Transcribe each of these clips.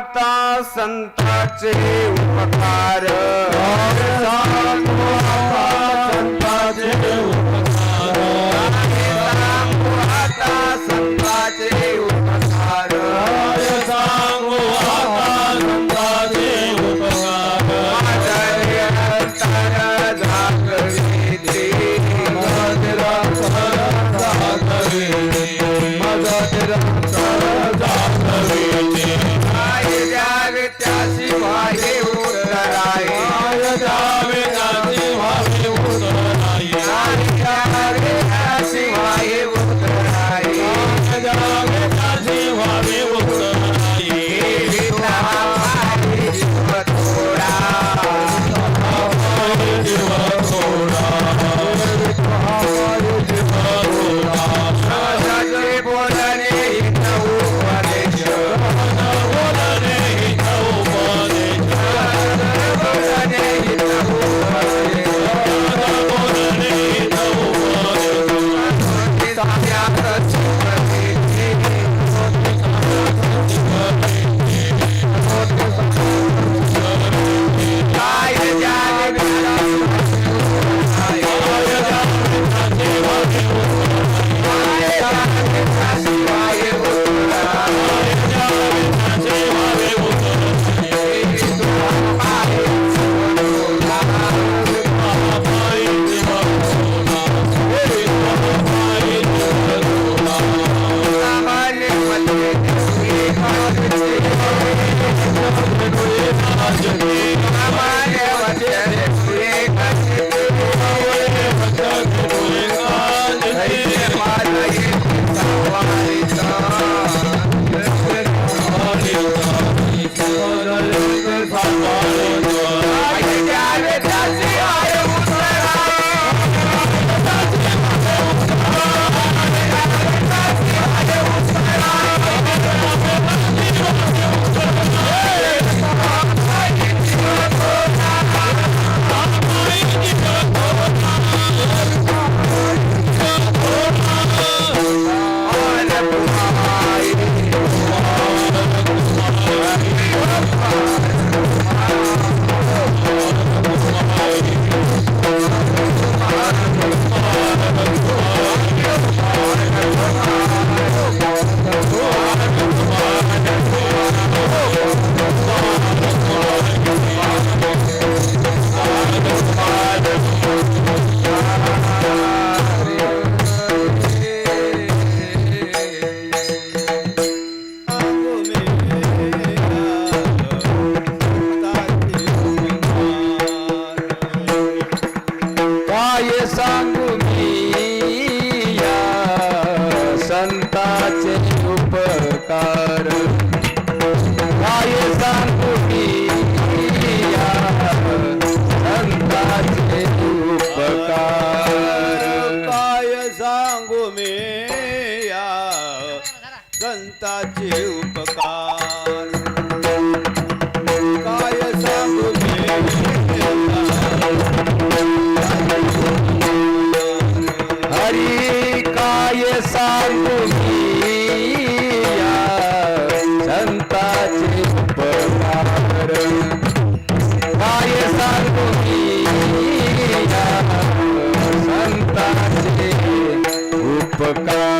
आता संताचे उपकार सांगू आता संताचे उपकार आता संताचे उपकार सांगू आता संताचे उपकार अंतर झाकले काय द्यावे त्याशिवाय उतराय द्यावे त्याशिवाय उतराय त्याशिवाय उतराय द्यावे त्याशिवाय उतराय थोडा जीव थोडा बोलणे उपदेश बोलणे उपदेश बोलणे संताचे उपकार काय सांगू हरी काय सांगू संताचे उपकार काय सांगू संताचे उपकार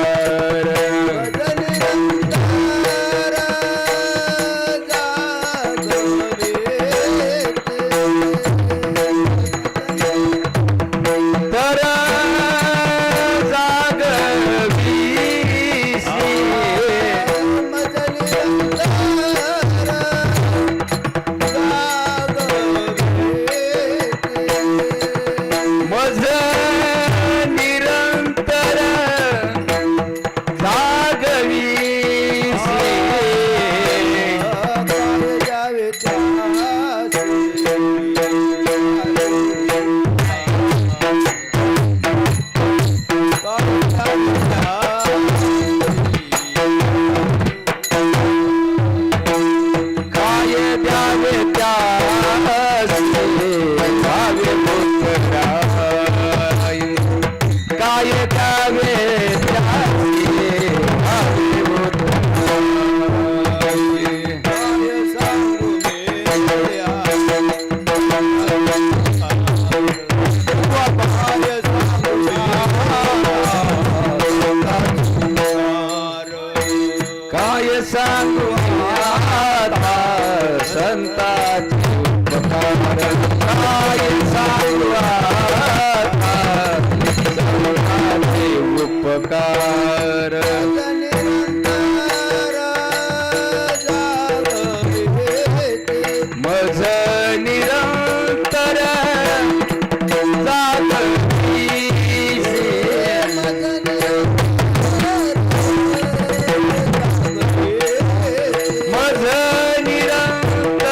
निरंताचे उपकार काय सांगू आता निरंताचे उपकार मज निरंतर मज निरंतर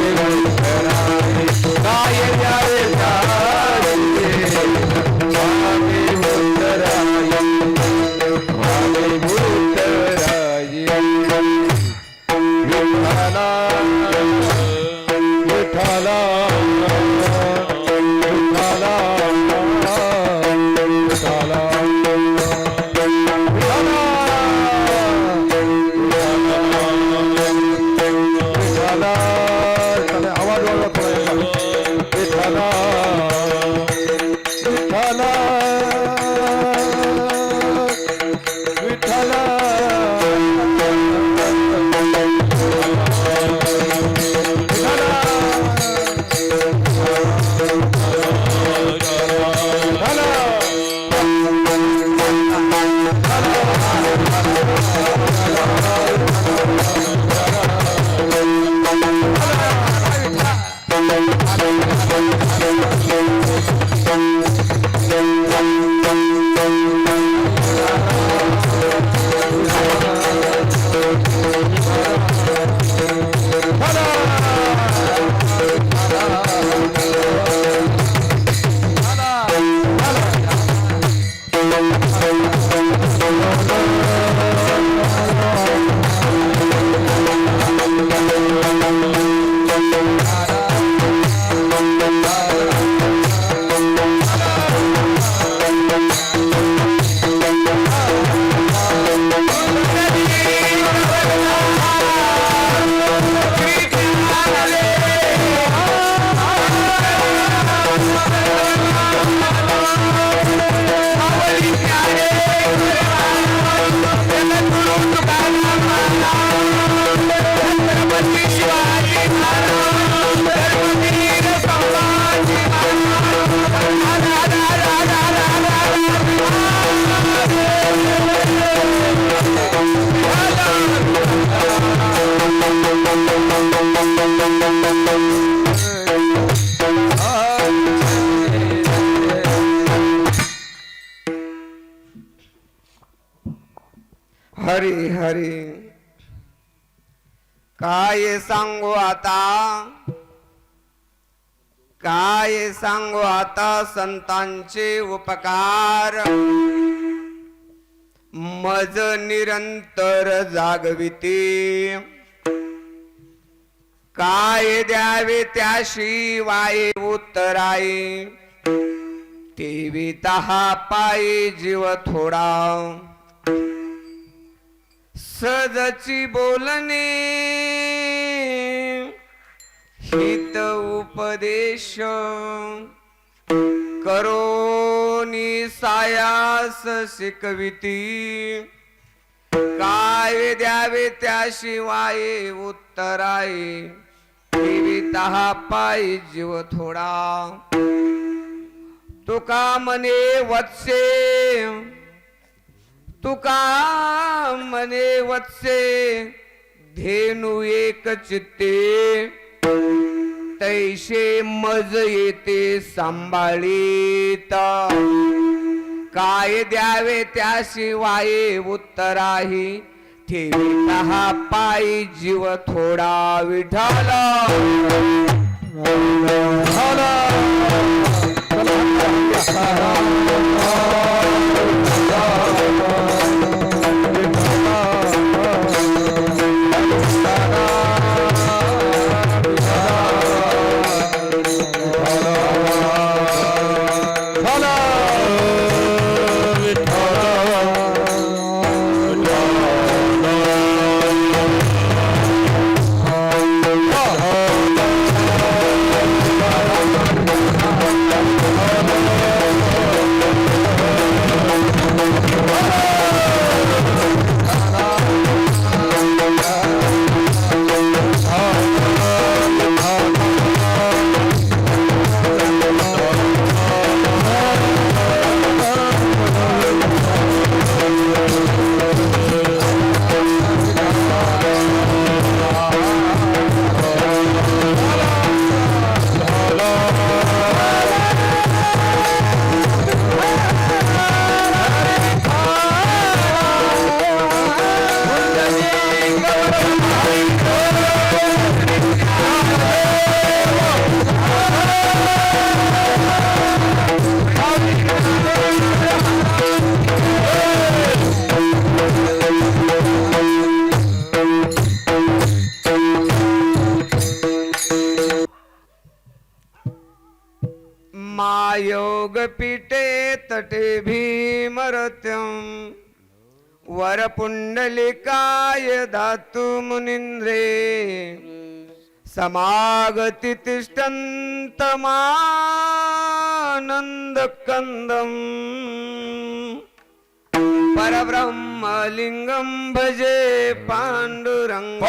काय हरी हरी काय सांगू आता, काय सांगू आता संतांचे उपकार, मज निरंतर जागविते, काय द्यावे त्याशिवाय उत्तराई, तेवी तहा पायी जीव थोडा, सजची बोलणे हित उपदेश, करोनी सायास शिकविती, काय द्यावे त्याशिवाय उत्तराई, ठेवी तहा पायी जीव थोडा, तुका मने वत्से, तुका मने वत्से, धेनु एक चित्ते, तैसे मज येते सांभाळीत, काय द्यावे त्याशिवाय उत्तराही, ठेवी तहा पायी जीव थोडा, विठ्ठल योगपीठे तटे भीमरत्यं वरपुण्डलिकाय धातु मुनीन्द्रे समागति तिष्ठन्तमानन्दकन्दम् परब्रह्मलिङ्गं भजे पाण्डुरङ्ग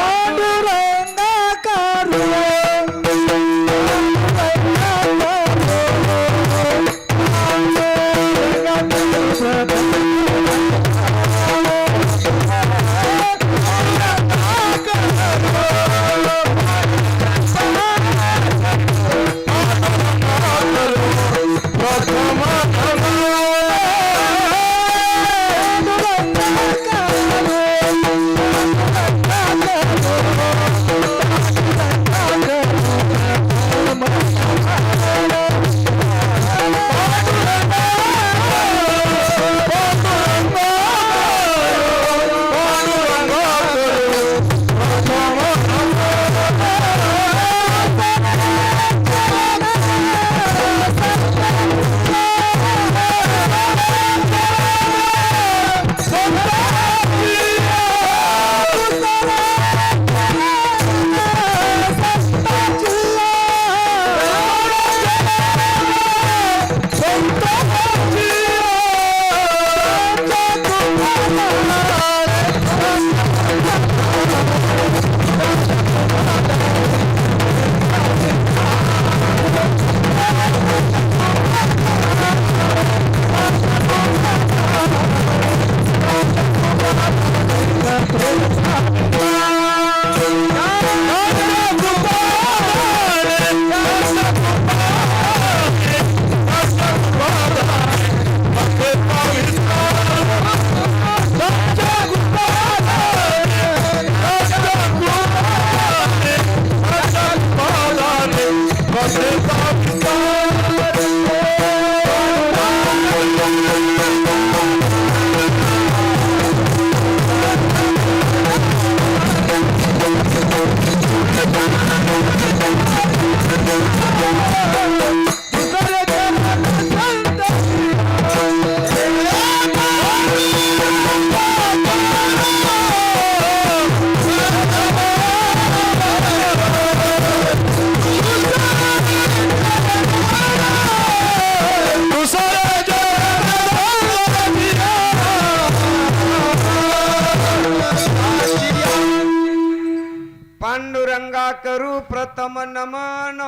पांडुरंगा करू प्रथम नमन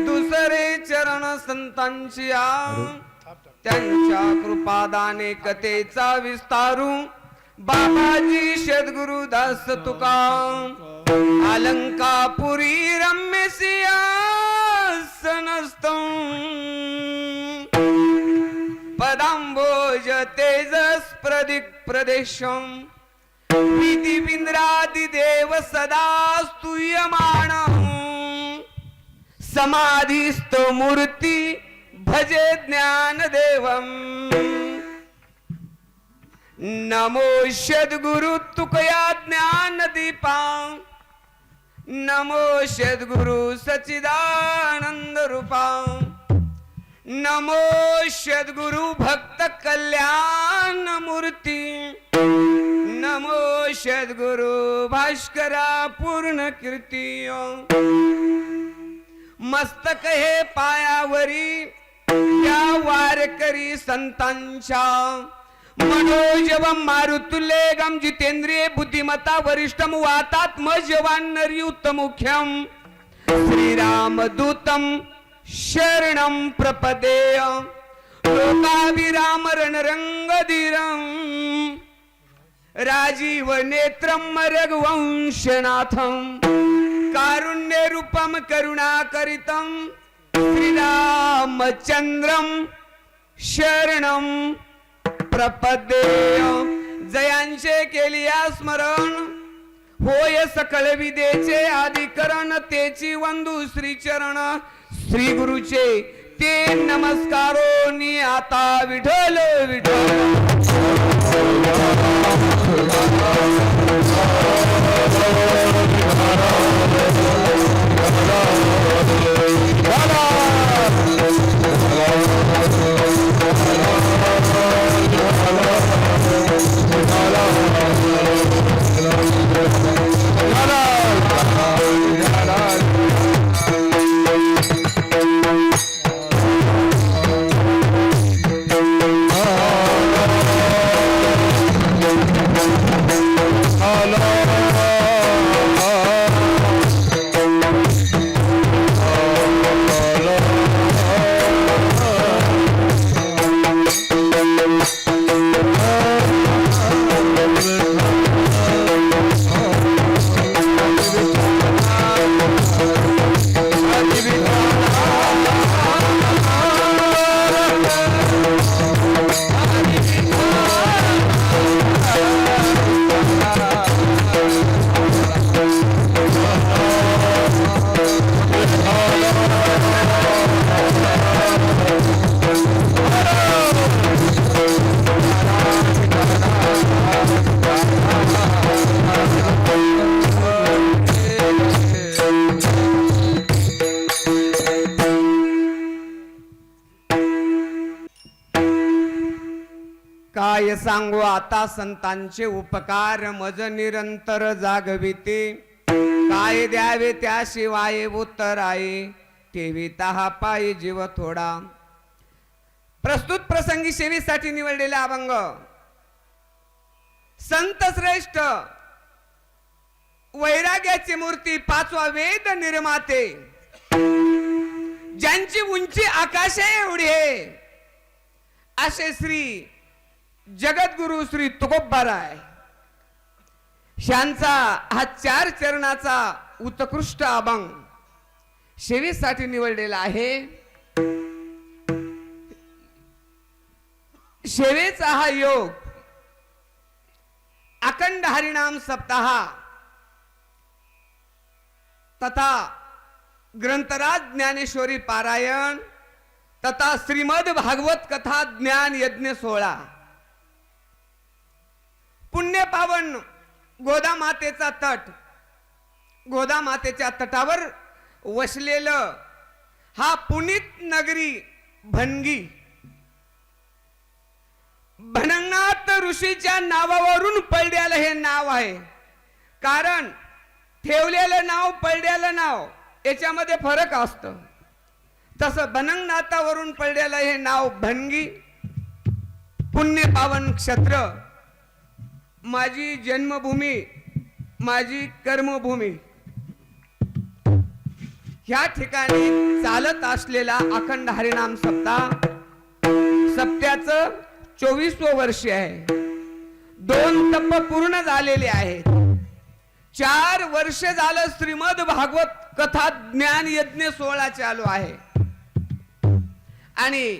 दुसरे चरण संतांची त्यांच्या कृपादाने कथेचा विस्तारू बाबाजी सद्गुरुदास तुका अलंकापुरी रम्य सिंहासनस्थं पदांबोज तेजस प्रदिक प्रदेशम विधिविंद्रादिदेव सदा स्तूयमाण समाधिस्थ मूर्ती भजे ज्ञानदेवम नमो सद्गुरु तुकया ज्ञानदीपा नमो सद्गुरु सच्चिदानंद रूपा नमो सद्गुरु भक्त कल्याण मूर्ती नमो सद्गुरु भास्करा पूर्ण कीर्ती मस्तक हे पायावरी या वारकरी संतांच्या मनोजवम मारुतुल्येगम जितेंद्रिय बुद्धिमता वरिष्ठम वातात्मजवान नरयुत मुख्यम श्रीरामदूतम शरणं प्रपदेय लोकाभिराम रणरंगधीरं राजीव नेत्रं रघुवंशनाथं कारुण्य रूपम करुणाकरितं श्रीरामचंद्रं शरणं प्रपदेय जयांचे केलिया स्मरण होय सकळ विदेचे आदिकरण तेची वंदू श्री चरण श्री गुरुचे ते नमस्कारोनी आता विठ्ठल विठ्ठल Bye. काय सांगू आता संतांचे उपकार मज निरंतर जागविते काय द्यावे त्याशिवाय उत्तराये ठेविता हा पायी जीव थोडा. प्रस्तुत प्रसंगी सेवेसाठी निवडलेला अभंग संत श्रेष्ठ वैराग्याची मूर्ती पाचवा वेद निर्माते ज्यांची उंची आकाशे एवढी आहे असे श्री जगद्गुरु श्री तुकोबाराय यांचा हा 4 चरणाचा उत्कृष्ट अभंग सेवेसाठी निवडलेला आहे. सेवेचा हा योग अखंड हरिनाम सप्ताह तथा ग्रंथराज ज्ञानेश्वरी पारायण तथा श्रीमद भागवत कथा ज्ञान यज्ञ 16 पुण्य पावन गोदा मातेचा तट गोदा मातेच्या तटावर वसलेलं हा पुनीत नगरी भणगी भणंगनाथ ऋषीच्या नावावरून पडलेलं हे नाव आहे. कारण ठेवलेलं नाव पडलेलं नाव याच्यामध्ये फरक असतो. तसं भणंगनाथावरून पडलेलं हे नाव भणगी पुण्य पावन क्षेत्र माझी जन्मभूमी माझी कर्मभूमी ह्या ठिकाणी चालत असलेला अखंड हरिनाम सप्त्याचं 24वं वर्ष आहे. 2 तप पूर्ण झालेले आहेत. 4 वर्ष झालं श्रीमद भागवत कथा ज्ञान यज्ञ 16 चालू आहे. आणि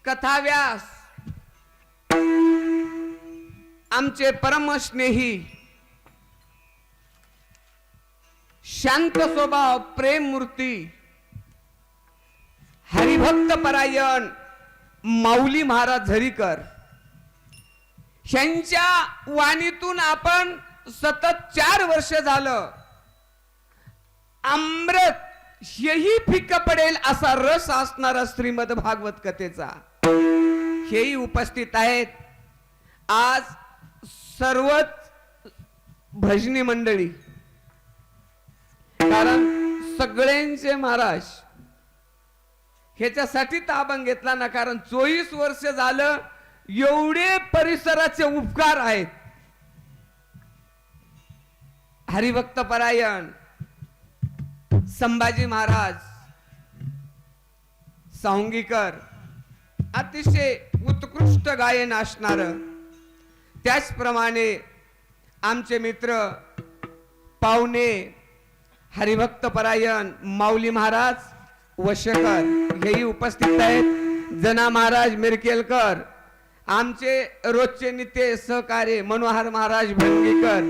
कथाव्यास आमचे परमस्नेही शांत स्वभाव प्रेम मूर्ती हरिभक्त परायण माऊली महाराज झरीकर यांच्या वाणीतून आपण सतत 4 वर्ष झालं अमृत हेही फिक्क पडेल असा रस असणारा श्रीमद भागवत कथेचा हेही उपस्थित आहेत. आज सर्वच भजनी मंडळी कारण सगळ्यांचे महाराज ह्याच्यासाठी ताबण घेतला ना कारण 24 वर्ष झालं एवढे परिसराचे उपकार आहेत. हरिभक्त परायण संभाजी महाराज सावंगीकर अतिशय उत्कृष्ट गायन असणार. त्याचप्रमाणे आमचे मित्र पाहुणे हरिभक्त परायण माऊली महाराज वशकर हेही उपस्थित आहेत. जना महाराज मिरकेलकर आमचे रोजचे नित्य सहकार्य मनोहर महाराज भंगीकर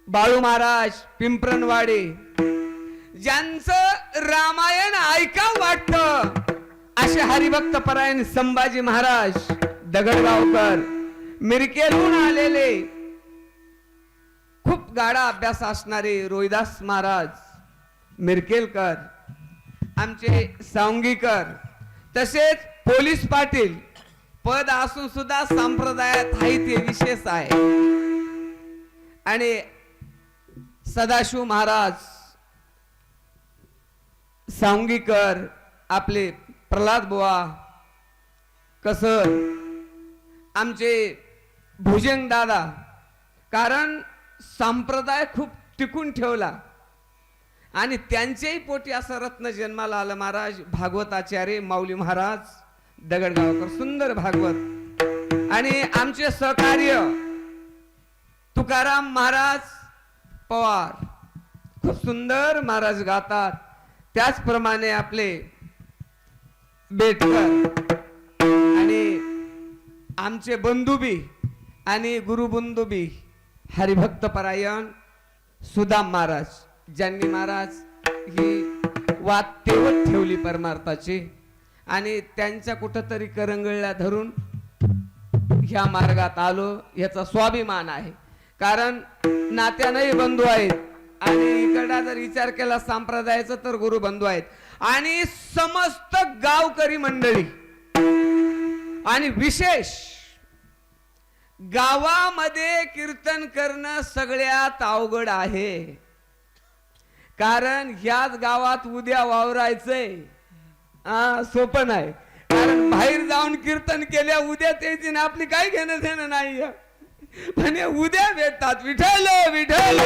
बाळू महाराज पिंपरणवाडे ज्यांचं रामायण ऐका वाटतं असे हरिभक्त परायण संभाजी महाराज दगडगावकर मिरकेलहून आलेले खूप गाडा अभ्यास असणारे रोहिदास महाराज मिरकेलकर आमचे सावंगीकर तसेच पोलीस पाटील पद असून सुद्धा संप्रदायात आहे ते विशेष आहे. आणि सदाशिव महाराज सावंगीकर आपले प्रल्हाद बुवा कसर आमचे भुजंग दादा कारण संप्रदाय खूप टिकून ठेवला आणि त्यांच्याही पोटी असं रत्न जन्माला आलं. महाराज भागवताचार्य माऊली महाराज दगडगावकर सुंदर भागवत आणि आमचे सहकार्य तुकाराम महाराज पवार खूप सुंदर महाराज गातात. त्याचप्रमाणे आपले बेटकर आणि आमचे बंधुबी आणि गुरुबंधुबी हरिभक्त परायण सुदाम महाराज ज्यांनी महाराज ही वात तेवत ठेवली परमार्थाची आणि त्यांच्या कुठंतरी करंगळल्या धरून ह्या मार्गात आलो याचा स्वाभिमान आहे. कारण नात्यानंही बंधू आहेत आणि इकडा जर विचार केला संप्रदायाचा तर गुरु बंधू आहेत आणि समस्त गावकरी मंडळी आणि विशेष गावामध्ये कीर्तन करणं सगळ्यात अवघड आहे, कारण ह्याच गावात उद्या वावरायचंय. सोपं नाही, कारण बाहेर जाऊन कीर्तन केल्या उद्या त्याची ना आपली काही घेणं देणं नाही. पण हे उद्या भेटतात. विठ्ठल विठ्ठल.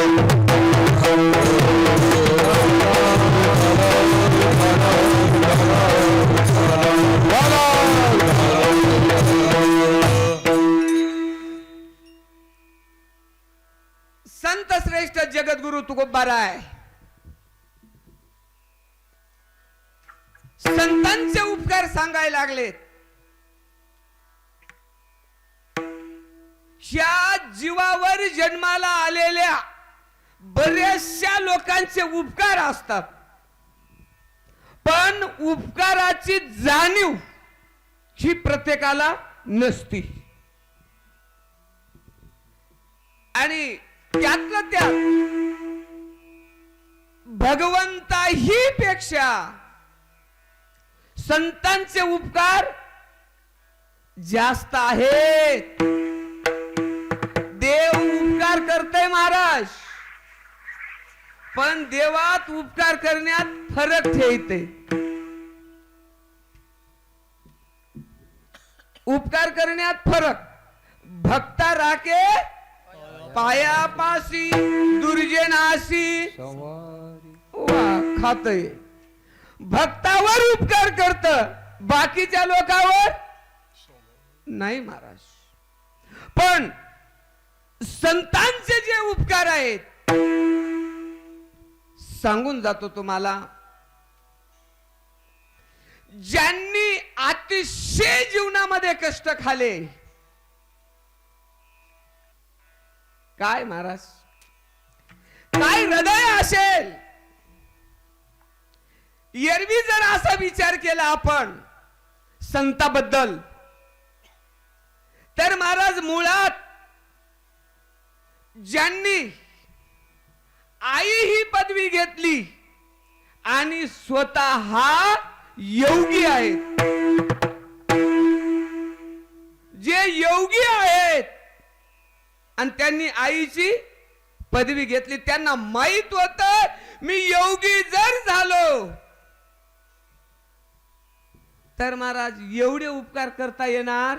संत श्रेष्ठ जगद्गुरु तुकोबाराय संतांचे उपकार सांगायला लागलेत. ह्या जीवावर जन्माला आलेल्या बऱ्याचशा लोकांचे उपकार असतात, पण उपकाराची जाणीव ही प्रत्येकाला नसती. आणि त्यातलं त्यात भगवंताही पेक्षा संतांचे उपकार जास्त आहेत. देव उपकार करतय महाराज, पण देवात उपकार करण्यात फरक ठेवते. उपकार करण्यात फरक. भक्ता राखे पायापाशी दुर्जनाशी खातय. भक्तावर उपकार करत, बाकीच्या लोकांवर नाही महाराज. पण संतांचे जे उपकार आहेत सांगून जातो तुम्हाला. ज्यांनी अतिशय जीवनामध्ये कष्ट खाले, काय महाराज, काय हृदय असेल. एरवी जर असा विचार केला आपण संताबद्दल, तर महाराज मुळात ज्यांनी आई ही पदवी घेतली आणि स्वतः हा योगी आहेत, जे योगी आहेत आणि त्यांनी आईची पदवी घेतली, त्यांना माहित होत मी योगी जर झालो तर महाराज एवढे उपकार करता येणार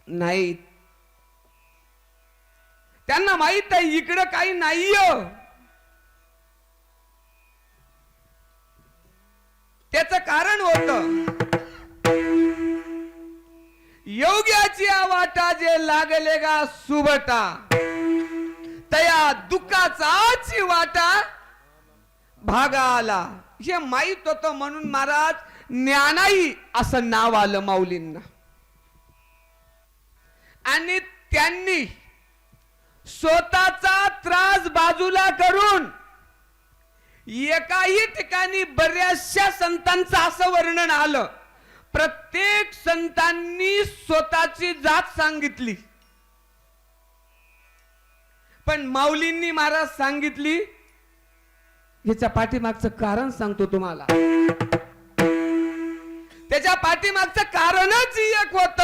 नाहीत. त्यांना माहित आहे इकडं काही नाहीये. त्याच कारण होत, योग्याची वाटा जे लागले गा सुबटा, तया दुःखाचाची वाटा भागा आला. हे माहित होत म्हणून महाराज ज्ञानाई असं नाव आलं माऊलींना. आणि त्यांनी स्वतःचा त्रास बाजूला करून एकाही ठिकाणी बऱ्याचशा संतांचं असं वर्णन आलं, प्रत्येक संतांनी स्वतःची जात सांगितली, पण माऊलींनी महाराज सांगितली. ह्याच्या पाठीमागचं कारण सांगतो तुम्हाला. त्याच्या पाठीमागचं कारणच एक होत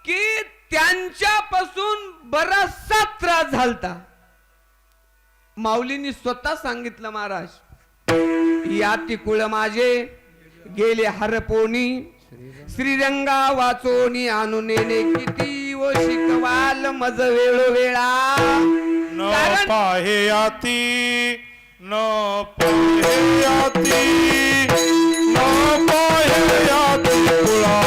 की त्यांच्यापासून बराचसा त्रास झालता. माऊलींनी स्वतः सांगितलं महाराज, या तिकुळ माझे गेले हरपोनी, श्रीरंगा वाचोनी आणून नेणे किती व शिकवाल मज वेळोवेळा. न पाहे आती, न पाहे आती, न पाहे आती कुळा.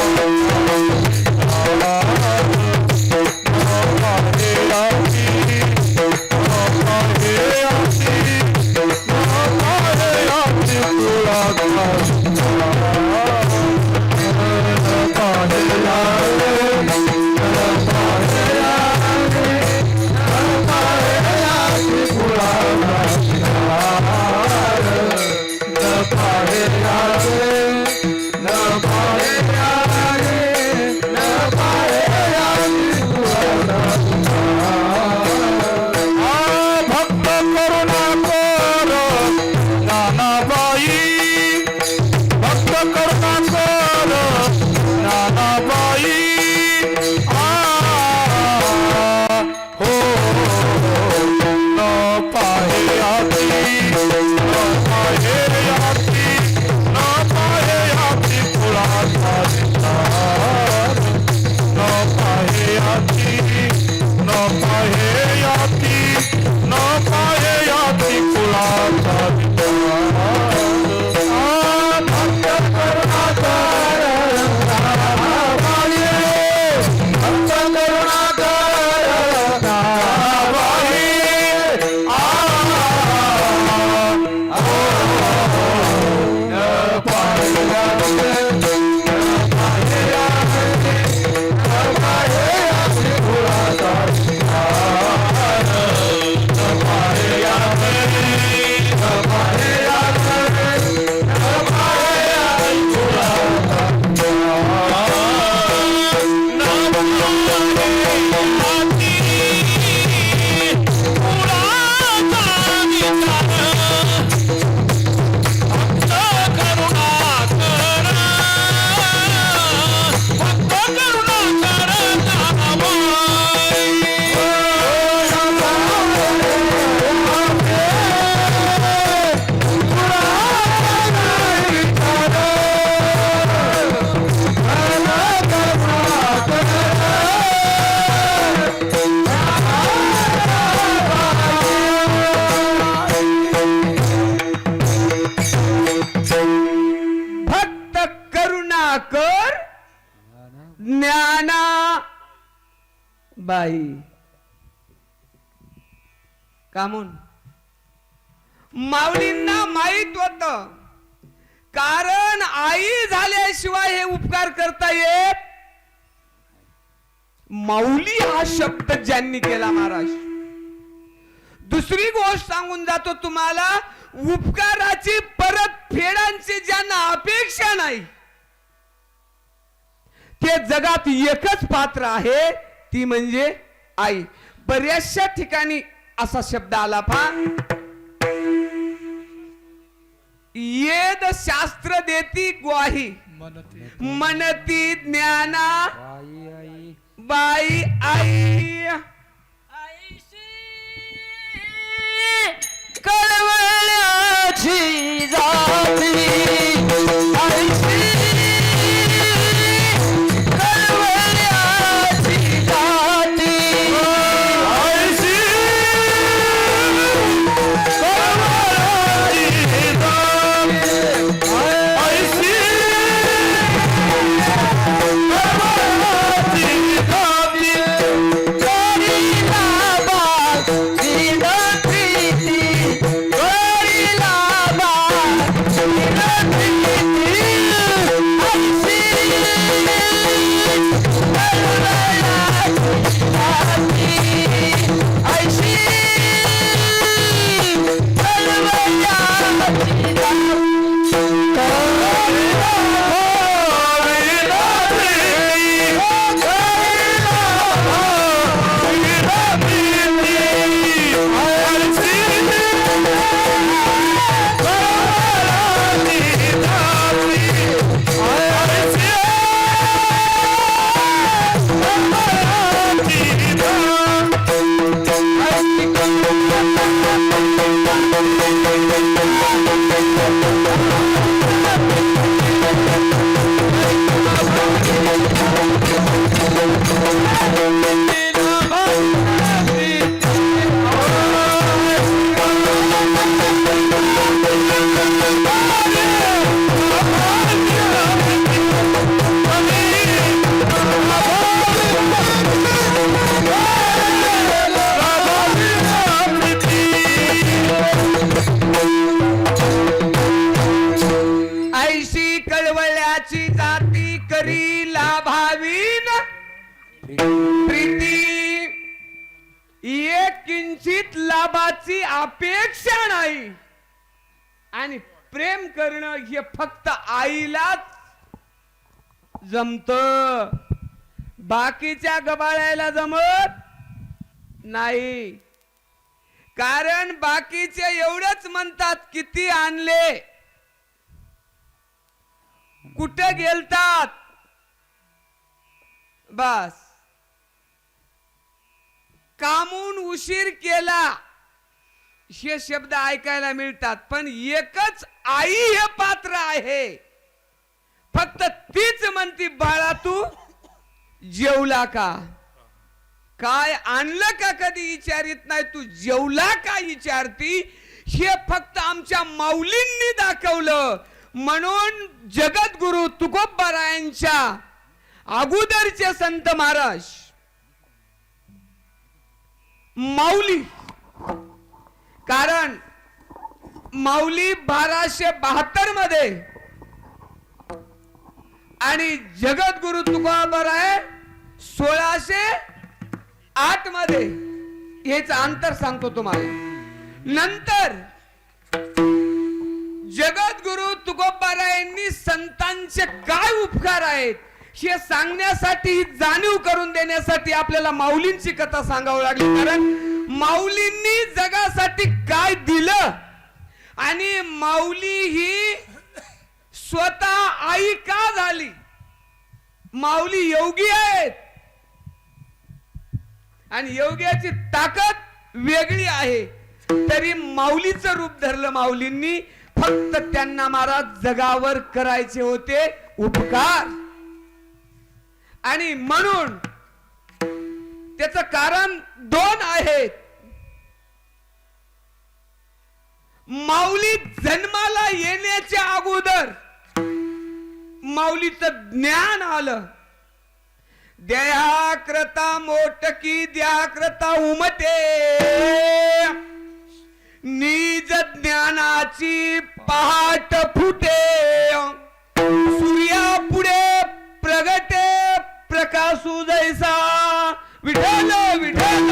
No भक्त करुणाकर ज्ञाना बाई कामून माऊलींना माहित होत, कारण आई झाल्याशिवाय हे उपकार करता येत. माऊली हा शब्द ज्यांनी केला महाराज. दुसरी गोष्ट सांगून जातो तुम्हाला, उपकाराची परत फेडांची ज्यांना अपेक्षा नाही ते जगात एकच पात्र आहे, ती म्हणजे आई. बऱ्याचशा ठिकाणी असा शब्द आला पहा, येद शास्त्र देती ग्वाही मनती ज्ञाना बाई आई. कळवळ्याची जाती आईशी, कळवळ्याची जाती आईशी कळवळ्याची जाती, आईशी कळवळ्याची जाती. करीला बाग दिल प्रीती, करीला बाग दिल प्रीती आईशी, कळवळ्याची जाती आईशी, कळवळ्याची ऐशी कळवळ्याची जाती करी लाभावीन प्रीती. एक किंचित लाभाची अपेक्षा नाही, आणि प्रेम करणं हे फक्त आईलाच जमत, बाकीच्या गबाळ्याला जमत नाही. कारण बाकीचे एवढंच म्हणतात, किती आणले, कुठे गेलतात, बस. कामून उशीर केला हे शब्द ऐकायला मिळतात, पण एकच आई हे पात्र आहे. फक्त तीच म्हणती, बाळा तू जेवला का, काय आणलं का कधी विचारित नाही, तू जेवला का विचारती. हे फक्त आमच्या माऊलींनी दाखवलं. म्हणून जगद्गुरु तुकोबारायांच्या अगोदरचे संत महाराज माऊली, कारण माऊली 1272 मध्ये आणि जगद्गुरु तुकोबाराय 1608 मध्ये. हेच अंतर सांगतो तुम्हाला. नंतर जगद्गुरु तुकोबारायांनी संतांचे काय उपकार आहेत हे सांगण्यासाठी, जाणीव करून देण्यासाठी आपल्याला माऊलींची कथा सांगावी लागली. कारण माऊलींनी जगासाठी काय दिलं आणि माऊली ही स्वतः आई का झाली. माऊली योगी आहेत आणि योग्याची ताकद वेगळी आहे. तरी माऊलीचं रूप धरलं माऊलींनी. फक्त त्यांना महाराज जगावर करायचे होते उपकार. आणि म्हणून त्याच कारण 2 आहेत. माऊली जन्माला येण्याच्या अगोदर माऊलीचं ज्ञान आलं. द्याकृता मोटकी द्याकृता उमटे, निज ज्ञानाची पहाट फुटे. सूर्या पुढे प्रगटे प्रकाशू जैसा. विठ्ठल विठ्ठल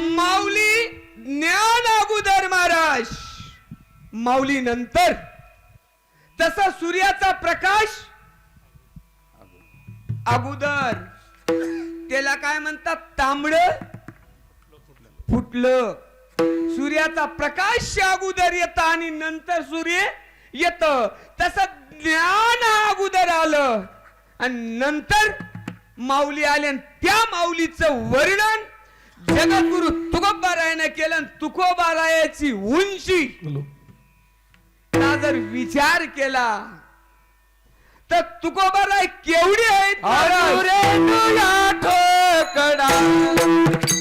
माऊली ज्ञान अगोदर महाराज, माऊली नंतर. तसा सूर्याचा प्रकाश अगोदर. त्याला काय म्हणतात, तांबड फुटलं. सूर्याचा प्रकाश अगोदर येत आणि नंतर सूर्य येत. तसं ज्ञान अगोदर आलं आणि नंतर माऊली आले. आणि त्या माऊलीचं वर्णन जगद्गुरु तुकोबारायाने केलं. तुकोबारायाची उंची हा जर विचार केला तर तुकोबाराय केवढी आहेत. ठोकडा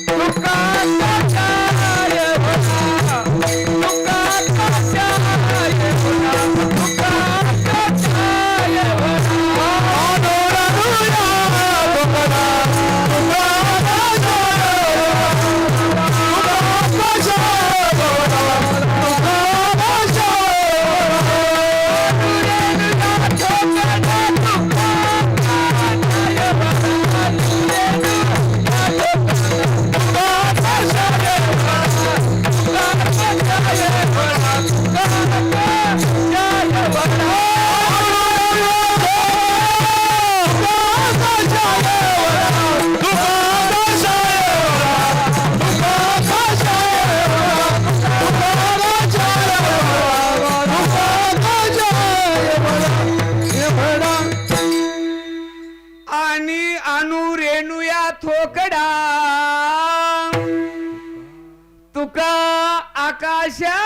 तुका कशाय भला, तुका कशाय भला, तुका कशाय भला. अनुरानुया बोकडा तुका कशाय भला, तुका थोकडा तुका आकाशा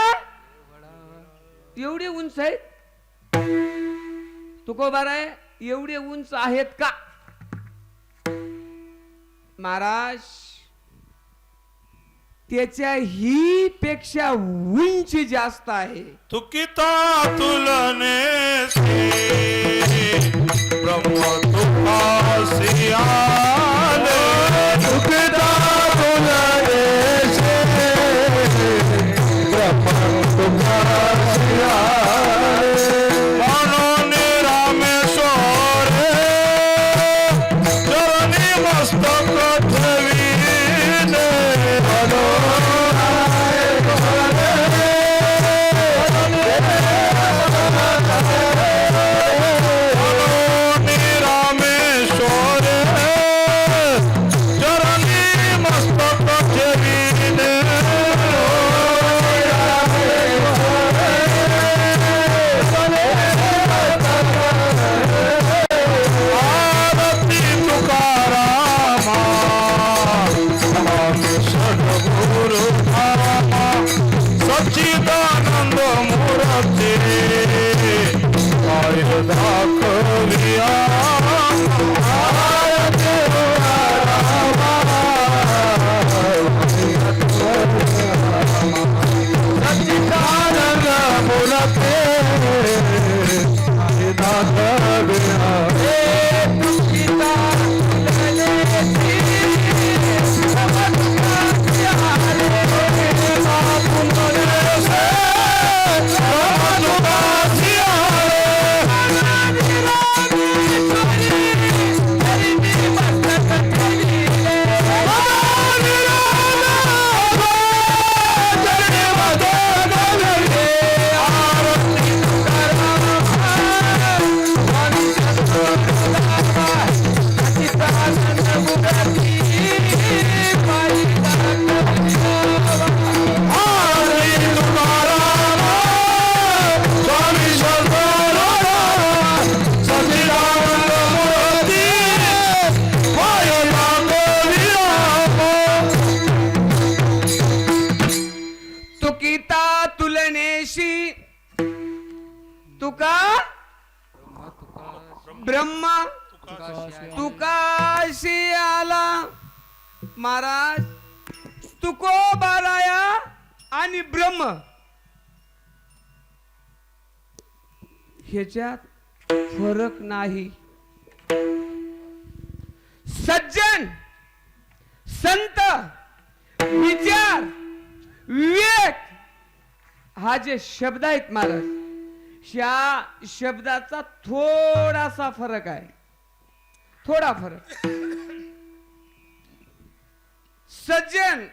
एवढे उंच आहेत. तुकोबाराय एवढे उंच आहेत का महाराज. त्याच्या ही पेक्षा उंची जास्त आहे. तुकिता तुलने से ब्रह्म तुकासी आले. तुकिता तुलने से ब्रह्म तुकासी आले. म्हणून रामेश्वरे चरणी मस्तक ठेवीने. तुकाशी आला महाराज. तुकोबाराया आणि ब्रह्म ह्याच्यात फरक नाही. सज्जन संत विचार विवेक हा जे शब्द आहेत महाराज, ह्या शब्दाचा थोडासा फरक आहे. थोडा फरक. सज्जन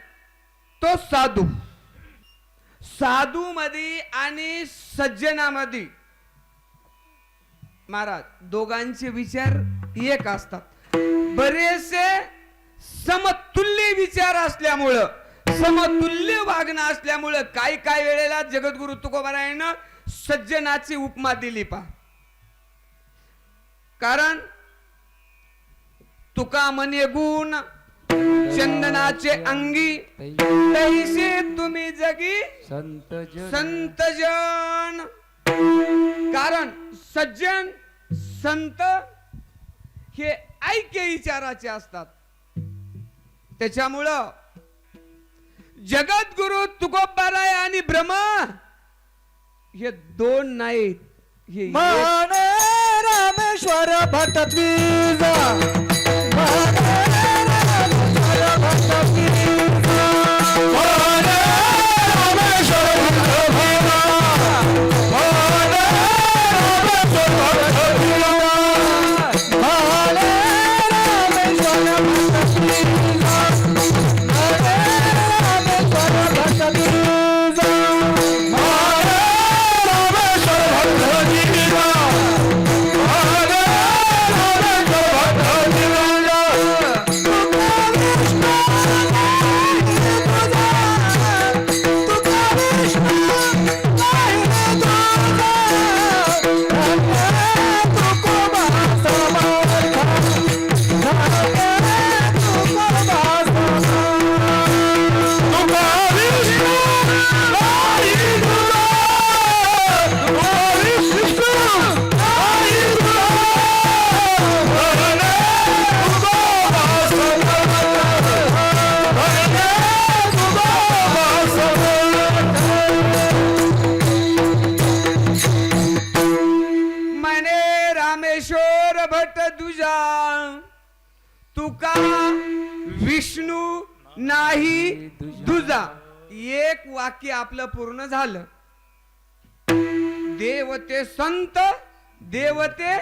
तो साधू. साधू मध्ये आणि सज्जनामध्ये महाराज दोघांचे विचार एक असतात. बरेचसे समतुल्य विचार असल्यामुळं, समतुल्य वागणं असल्यामुळं काही काही वेळेला जगद्गुरु तुकोबारायानं सज्जनाची उपमा दिली पा. कारण तुका म्हणे गुण चंदनाचे अंगी, तैसे तुम्ही जगी संतजन. कारण सज्जन संत हे ऐक्य विचाराचे असतात. त्याच्यामुळं जगद्गुरु तुकोबाराय आणि ब्रह्मा हे दोन नाहीत, हे माने रामेश्वर भट द्विजा. माने रामेश्वर भट द्विजा. माने रामेश्वर भट द्विजा. माने रामेश्वर भट द्विजा. माने रामेश्वर भट द्विजा. माने रामेश्वर भट द्विजा. माने रामेश्वर भट द्विजा. तुका विष्णू नाही दुजा. एक वाक्य आपलं पूर्ण झालं. देवते संत, देवते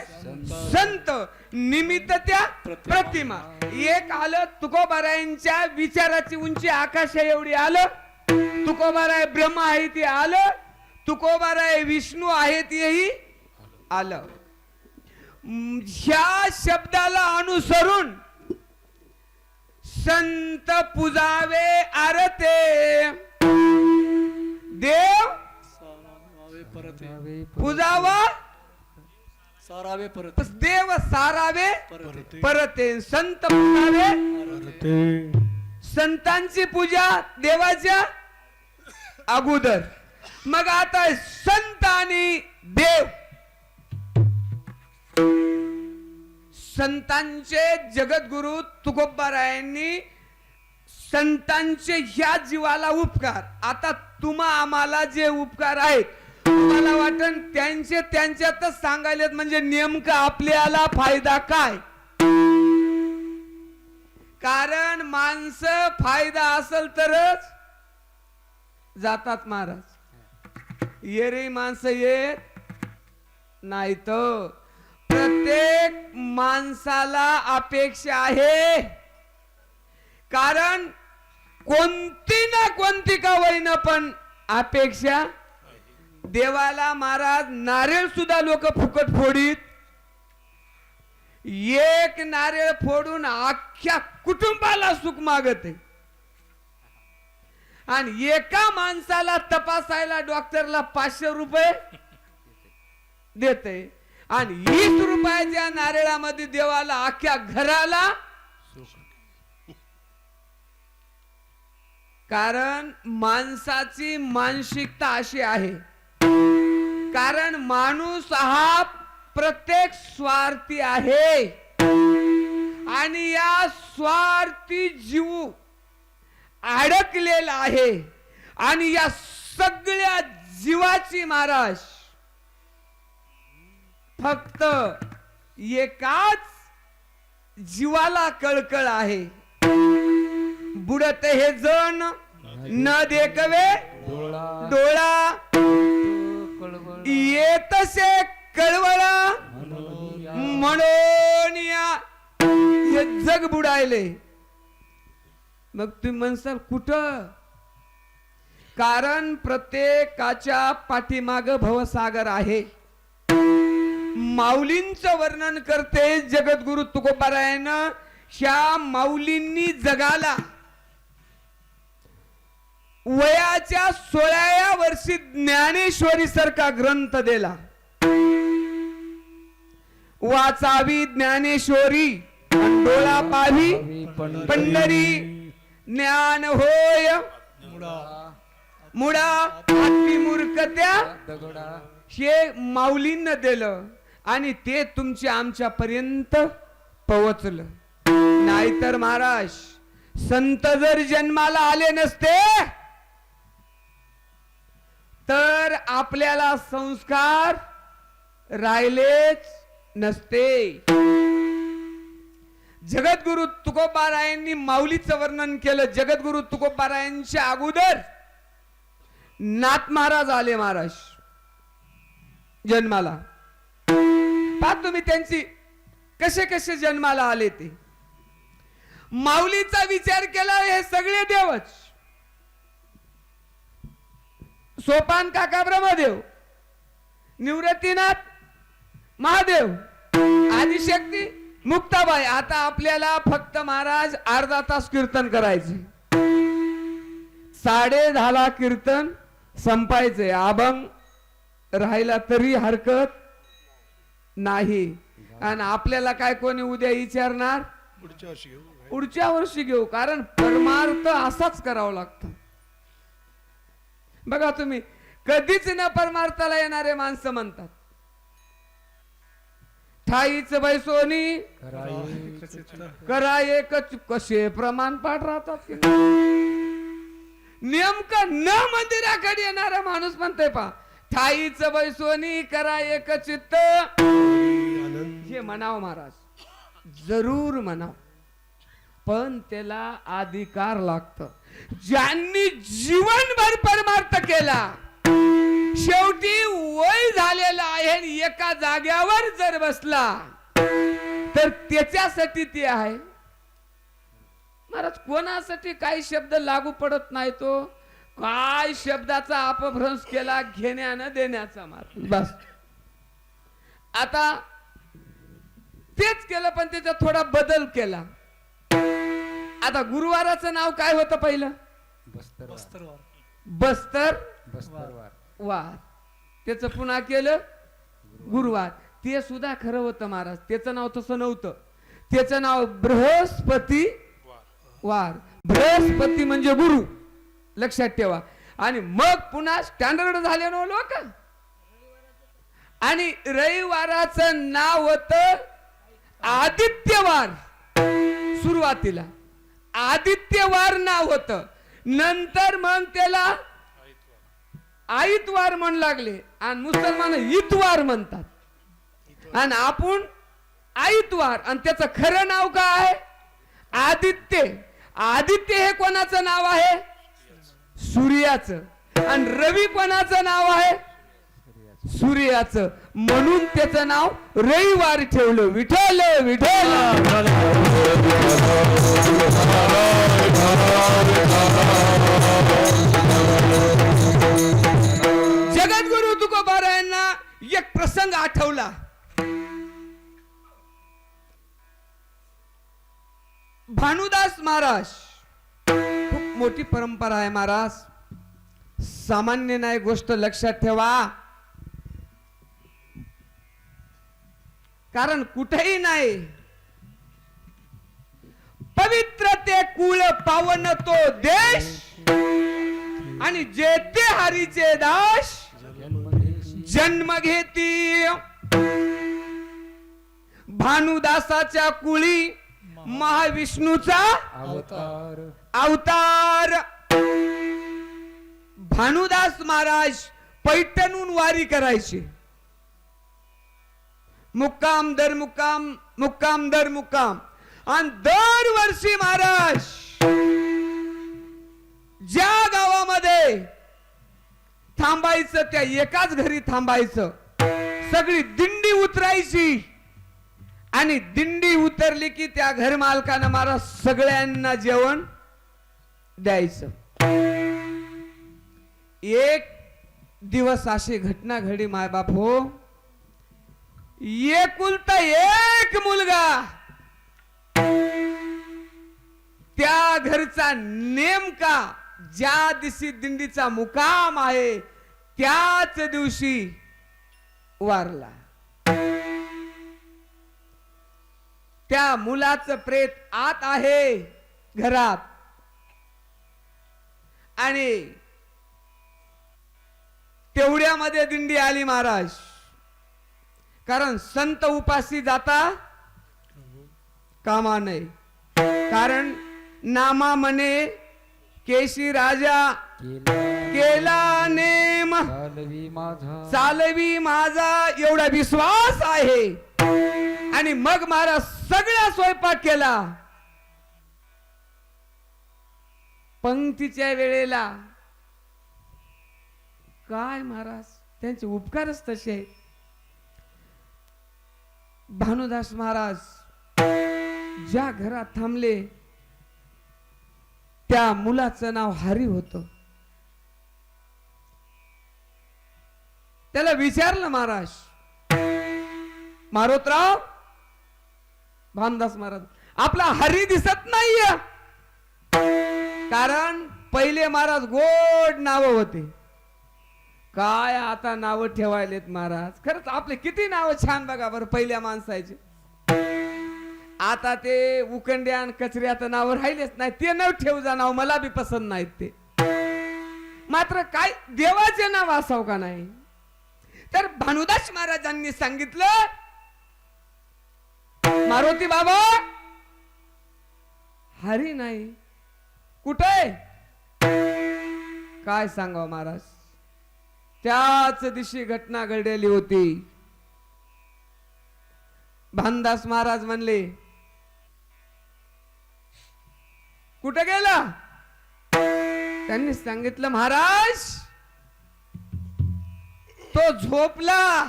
संत, निमित्त त्या प्रतिमा. एक आलं तुकोबारायांच्या विचाराची उंची आकाश एवढी आलं. तुकोबाराय ब्रह्म आहे ते आलं. तुकोबाराय विष्णू आहे तेही आलं. ह्या शब्दाला अनुसरून संत पुजावे आरते. देव पुजावा सारावे परत. देव सारावे परते. संत पुजावे. संतांची पूजा देवाच्या अगोदर. मग आता संत आणि देव, संतांचे जगद्गुरु तुकोबारायांनी संतांचे ह्या जीवाला उपकार, आता तुम्हा आम्हाला जे उपकार आहेत तुम्हाला वाटन त्यांचे त्यांच्यातच सांगायलेत, म्हणजे नेमका आपल्याला फायदा काय. कारण माणसं फायदा असेल तरच जातात महाराज. ये रे माणसं येत नाही तर. प्रत्येक माणसाला अपेक्षा आहे. कारण कोणती ना कोणती का होईना पण अपेक्षा. देवाला महाराज नारळ सुद्धा लोक फुकट फोडीत. एक नारळ फोडून अख्ख्या कुटुंबाला सुख मागत आहे. आणि एका माणसाला तपासायला डॉक्टरला 500 रुपये देते. आणि 20 रुपयाच्या नारळामध्ये देवाला अख्ख्या घराला. कारण माणसाची मानसिकता अशी आहे. कारण माणूस हा प्रत्येक स्वार्थी आहे आणि या स्वार्थी जीव अडकलेला आहे आणि या सगळ्या जीवाची महाराज फक्त एकाच जीवाला कळकळ आहे. बुडत हे जण न देखवे डोळा येतसे कळवळा म्हणून हे जग बुडायले. मग तुम्ही म्हणसाल कुठं? कारण प्रत्येकाच्या पाठीमाग भवसागर आहे. माऊलींचं वर्णन करते जगद्गुरु तुकोबारायानं. ह्या माऊलींनी जगाला वयाच्या 16व्या वर्षी ज्ञानेश्वरी सारखा ग्रंथ दिला. वाचावी ज्ञानेश्वरी डोळा पावी पंढरी ज्ञान होय मुळा हाती मूर्खत्या हे माऊलींना दिलं आणि ते तुमच्या आमच्या पर्यंत पोहोचलं. नाहीतर महाराज संत जर जन्माला आले नसते तर आपल्याला संस्कार राहिलेच नसते. जगद्गुरु तुकोबारायांनी माऊलीचं वर्णन केलं. जगद्गुरु तुकोबारायांच्या अगोदर नाथ महाराज आले महाराज जन्माला. पहा तुम्ही त्यांची कसे कसे जन्माला आले ते. माऊलीचा विचार केला हे सगळे देवच. सोपान काका ब्रह्मदेव, निवृत्तीनाथ महादेव, आदिशक्ती मुक्ताबाई. आता आपल्याला फक्त महाराज अर्धा तास कीर्तन करायचे. 10:30 कीर्तन संपायचे. अभंग राहिला तरी हरकत नाही. आणि आपल्याला काय कोणी उद्या विचारणार? पुढच्या वर्षी घेऊ. कारण परमार्थ असाच करावा लागतो. बघा तुम्ही कधीच न परमार्थाला येणारे माणसं म्हणतात ठाईच बैसोनी करा एकच. कसे प्रमाण पाठ राहतात. नेमकं न मंदिराकडे येणारा माणूस म्हणतोय पा ठाईच बैसोनी करा एक चित्त. हे म्हणाव महाराज, जरूर म्हणाव, पण त्याला अधिकार लागत. ज्यांनी जीवनभर परमार्थ केला शेवटी वय झालेला आहे एका जाग्यावर जर बसला तर त्याच्यासाठी ते आहे महाराज. कोणासाठी काही शब्द लागू पडत नाही. तो काय शब्दाचा अपभ्रंश केला घेण्यानं देण्याचा मार्ग बस. आता तेच केलं पण त्याच्यात थोडा बदल केला. आता गुरुवाराचं नाव काय होतं पहिलं? बस्तर वार. त्याचं पुन्हा केलं गुरुवार. ते सुद्धा खरं होतं महाराज. त्याचं नाव तसं नव्हतं. त्याचं नाव बृहस्पती वार. बृहस्पती म्हणजे गुरु, लक्षात ठेवा. आणि मग पुन्हा स्टँडर्ड झाले ना लोक. आणि रविवाराचं नाव होतं आदित्यवार. सुरुवातीला आदित्यवार नाव होतं. नंतर मग त्याला आईतवार म्हण लागले. आणि मुसलमान इतवार म्हणतात आणि आपण आईतवार. आणि त्याचं खरं नाव काय? आदित्य. आदित्य हे कोणाचं नाव आहे? सूर्याचं. आणि रवी कोणाचं नाव आहे? सूर्याचं. म्हणून त्याचं नाव रविवार ठेवलं. विठ्ठल विठ्ठल. जगद्गुरु तुकोबारायांना एक प्रसंग आठवला. भानुदास महाराज, खूप मोठी परंपरा आहे महाराज, सामान्य नाही गोष्ट, लक्षात ठेवा. कारण कुठेही नाही. पवित्र ते कुळ पावन तो देश आणि जेते हरीचे दास जन्म घेती. भानुदासाच्या कुळी महाविष्णूचा अवतार अवतार. भानुदास महाराज पैठणहून वारी करायचे. मुक्काम दर मुक्काम, मुक्काम दर मुक्काम. आणि दरवर्षी महाराज ज्या गावामध्ये थांबायचं त्या एकाच घरी थांबायचं. सगळी दिंडी उतरायची आणि दिंडी उतरली की त्या घर मालकानं महाराज सगळ्यांना जेवण द्यायचं. एक दिवस अशी घटना घडी माय बाप हो. एकुलता एक मुलगा त्या घरचा नेमका ज्या दिवशी दिंडीचा मुकाम आहे त्याच दिवशी वारला. त्या मुलाचं प्रेत आत आहे घरात. आणि तेवढ्यामध्ये दिंडी आली महाराज. कारण संत उपासी जाता कामा नाही. कारण नामा म्हणे केशी राजा केला नेम चालवी माझा एवढा विश्वास आहे. आणि मग महाराज सगळा स्वयंपाक केला. पंक्तीच्या वेळेला काय महाराज त्यांचे उपकारच तसे आहेत. भानुदास महाराज ज्या घरात थांबले त्या मुलाचं नाव हरी होतं. त्याला विचारलं महाराज, मारोतराव, भानुदास महाराज आपला हरी दिसत नाहीये. कारण पहिले महाराज गोड नाव होते. काय आता नाव ठेवायलेत महाराज. खरंच आपले किती नाव छान बघा बरं पहिल्या माणसाचे. आता ते उकंड्या आणि कचऱ्यात नाव राहिलेच नाही. ते नाव ठेव जा, नाव मला बी पसंत नाहीत ते. मात्र काय देवाचे नाव असाव का नाही. तर भानुदास महाराजांनी सांगितलं, मारुती बाबा हरी नाही कुठे. काय सांगाव महाराज. त्याच दिवशी घटना घडलेली होती. भानुदास महाराज म्हणले कुठे गेला. त्यांनी सांगितलं महाराज तो झोपला.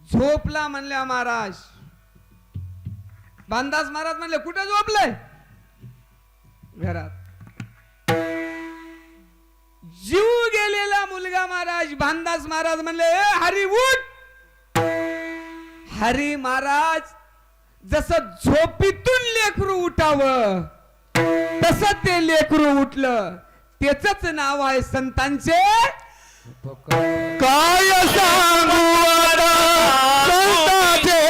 झोपला म्हणल्या महाराज. भानुदास महाराज म्हणले कुठे झोपलंय. घरात. जीव गेलेला मुलगा महाराज. भानुदास महाराज म्हणले हरी उठ. हरी महाराज जसं झोपीतून लेकरू उठावं तसं ते लेकरू उठलं. त्याच नाव आहे संतांचे काय सांगू आता संतांचे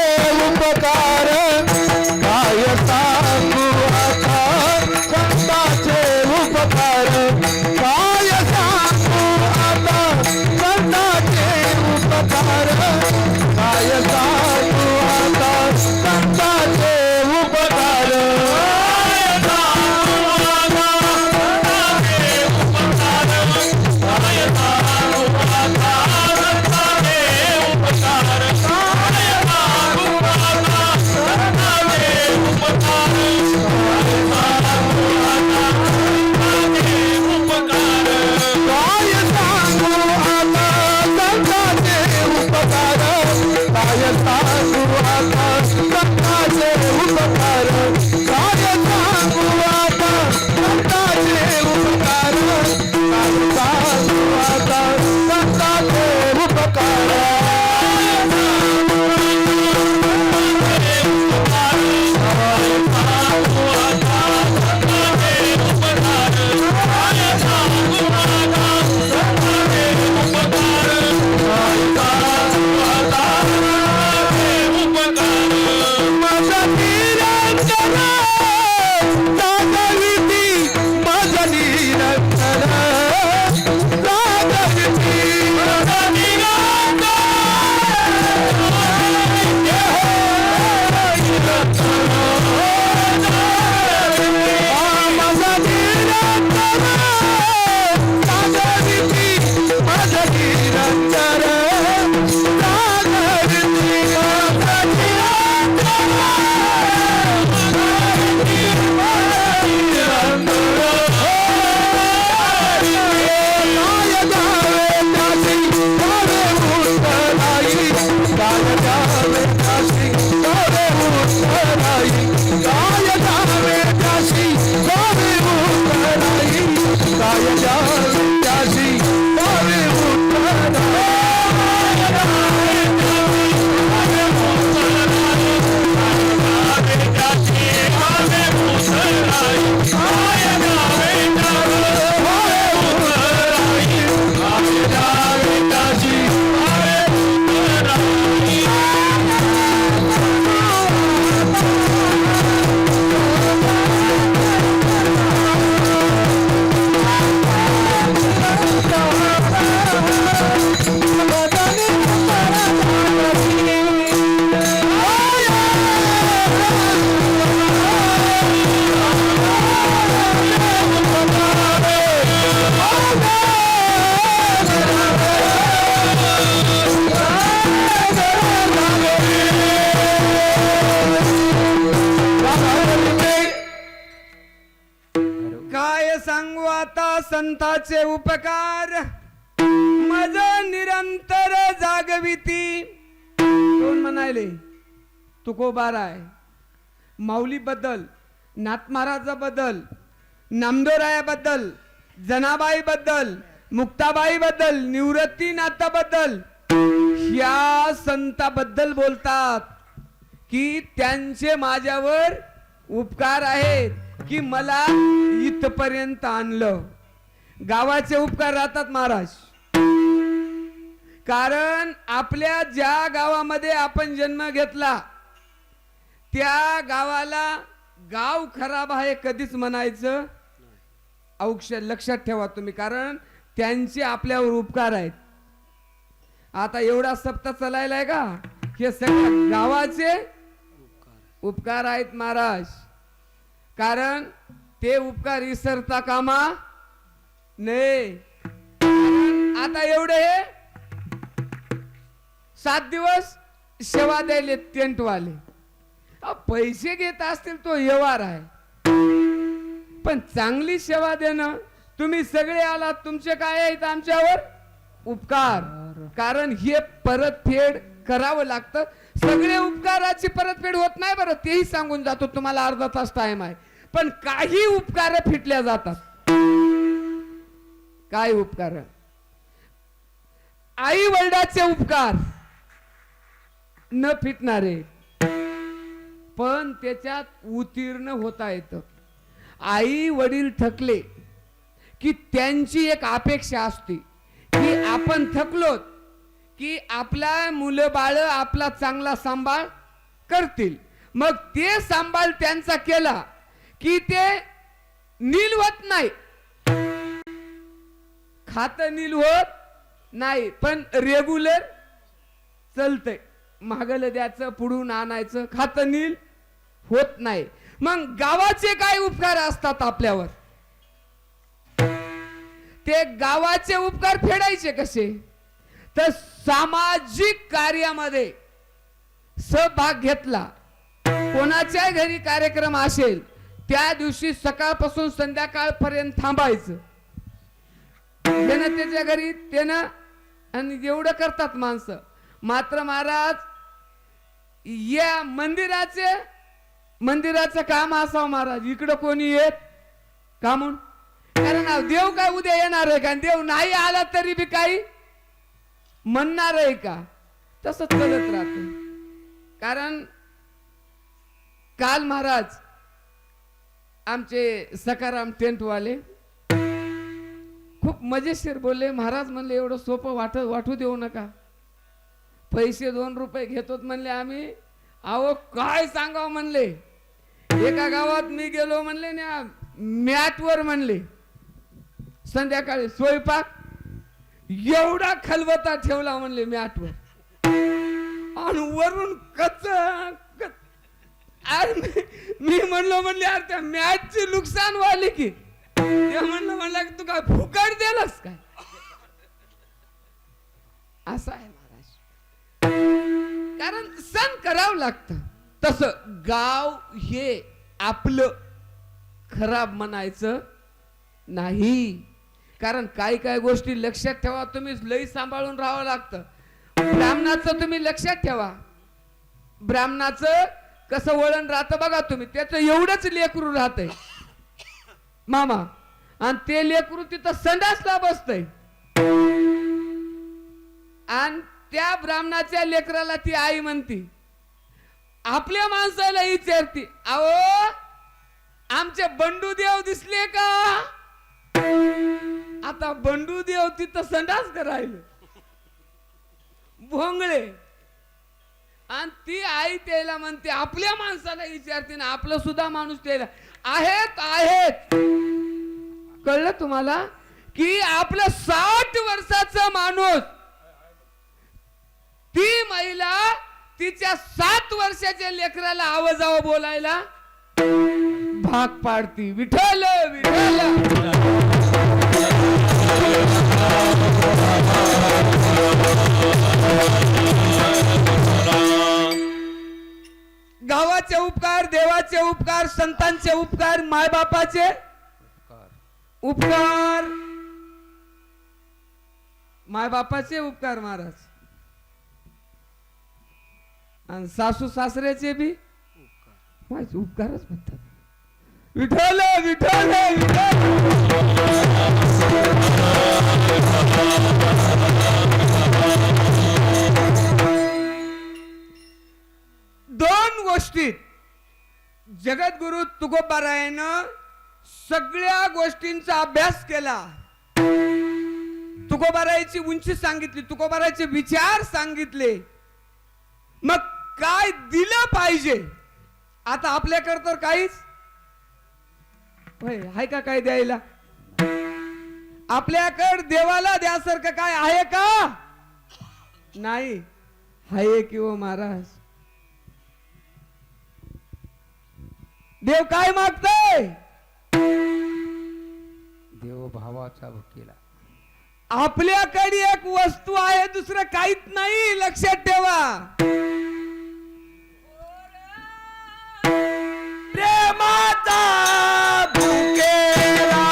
उपकार. काय सांगू आता संतांचे उपकार. काय सांगू आता संतांचे उपकार. काय सांगू आता संतांचे उपकार. जावे त्याशी जावे उतराई काय जावे त्याशी जावे उतराई काय जावे त्याशी जावे उतराई काय सांगू आता संतांचे उपकार मज निरंतर जागविती. कोण म्हणाले तुकोबाराय माऊली बद्दल, नाथ महाराजा बद्दल, नामदेवराया बद्दल, जनाबाई बद्दल, मुक्ताबाई बद्दल, निवृत्तीनाथा बद्दल ह्या संताबद्दल बोलतात की त्यांचे माझ्यावर उपकार आहेत की मला इथपर्यंत आणलं. गावाचे उपकार राहतात महाराज. कारण आपल्या ज्या गावामध्ये आपण जन्म घेतला त्या गावाला गाव खराब आहे कधीच म्हणायचं औक्षण लक्षात ठेवा तुम्ही. कारण त्यांचे आपल्यावर उपकार आहेत. आता एवढा सप्ताह चालायला आहे का हे सगळ्या गावाचे उपकार आहेत महाराज. कारण ते उपकार विसरता कामा नाही. आता एवढे हे 7 दिवस सेवा द्यायले टेंटवाले पैसे घेत असतील तो व्यवहार आहे. पण चांगली सेवा देणं तुम्ही सगळे आलात तुमचे काय आहेत आमच्यावर उपकार. कारण हे परतफेड करावं लागतं. सगळे उपकाराची परतफेड होत नाही बरं तेही सांगून जातो तुम्हाला. अर्धा तास टाइम आहे. पण काही उपकार फिटल्या जातात. काय उपकार? आई वडिलाचे उपकार न फिटणारे पण त्याच्यात उत्तीर्ण होता येतं. आई वडील थकले की त्यांची एक अपेक्षा असते की आपण थकलो की आपला मुलं बाळ आपला चांगला सांभाळ करतील. मग ते सांभाळ त्यांचा केला की ते नील होत नाही. खात नील होत नाही पण रेग्युलर चलतंय. मागलं द्यायचं पुढून आणायचं खात नील होत नाही. मग गावाचे काय उपकार असतात आपल्यावर ते गावाचे उपकार फेडायचे कसे तर सामाजिक कार्यामध्ये सहभाग घेतला. कोणाच्या घरी कार्यक्रम असेल त्या दिवशी सकाळपासून संध्याकाळपर्यंत थांबायचं. त्यानं त्याच्या घरी त्यानं आणि एवढं करतात माणसं. मात्र महाराज या मंदिराचं काम असावं महाराज. इकडं कोणी येत का म्हणून. कारण देव काय उद्या येणार आहे का. देव नाही आला तरी बी काही म्हणणार आहे का. तसंच चालत राहत. कारण काल महाराज आमचे सकाराम टेंटवाले खूप मजेशीर बोलले. महाराज म्हणले एवढं सोपं वाटू देऊ नका. पैसे 2 रुपये घेतो म्हणले आम्ही. अहो काय सांगावं म्हणले. एका गावात मी गेलो म्हणले ना मॅटवर म्हणले संध्याकाळी स्वयंपाक एवढा खलबत्ता ठेवला म्हणले मॅटवर आणि वरून कच्च. मी म्हणलो म्हणले अरे त्या मॅटची नुकसान व्हायली की. ते म्हणलं की तू काय फुकट दिलास काय. असं आहे महाराज. कारण सण करावं लागतं. तसं गाव हे आपलं खराब म्हणायचं नाही. कारण काही काही गोष्टी लक्षात ठेवा. तुम्ही लई सांभाळून राहावं लागतं. ब्राह्मणाचं तुम्ही लक्षात ठेवा. ब्राह्मणाचं कसं वळण राहतं बघा तुम्ही, त्याचं एवढंच लेकरू राहतंय मामा, आणि ते लेकरू तिथं संडासला बसतय, आणि त्या ब्राह्मणाच्या लेकराला ती आई म्हणती, आपल्या माणसाला विचारती, अहो आमचे बंडू देव दिसले का? आता बंडू देव तिथं संडास करायला भोंगळे, आणि ती आई त्याला म्हणते, आपल्या माणसाला विचारते ना, आपलं सुद्धा माणूस त्याला आहेत आहेत. कळलं तुम्हाला की आपलं 60 वर्षाचा माणूस, ती महिला तिच्या 7 वर्षाच्या लेकराला आवाजावर बोलायला भाग पाडती. विठ्ठल विठ्ठल. गावाचे उपकार, देवाचे उपकार, संतांचे उपकार, मायबापाचे उपकार, मायबापाचे उपकार महाराज, आणि सासू सासऱ्याचे बी माझे उपकारच म्हणतात. विठ्ठल विठ्ठल दोन गोष्टीत जगद्गुरु तुकोबारायानं सगळ्या गोष्टींचा अभ्यास केला. तुकोबारायाची उंची सांगितली, तुकोबारायाचे विचार सांगितले, मग काय दिलं पाहिजे. आता आपल्याकडे तर काहीच होय आहे का काय द्यायला? आपल्याकडे देवाला द्यासारखं काय आहे का? नाही आहे किंवा महाराज. देव काय मागतय? देव भावाचा भुकेला. आपल्याकडे एक वस्तू आहे, दुसरं काहीच नाही, लक्षात ठेवा. प्रेमाचा भुकेला.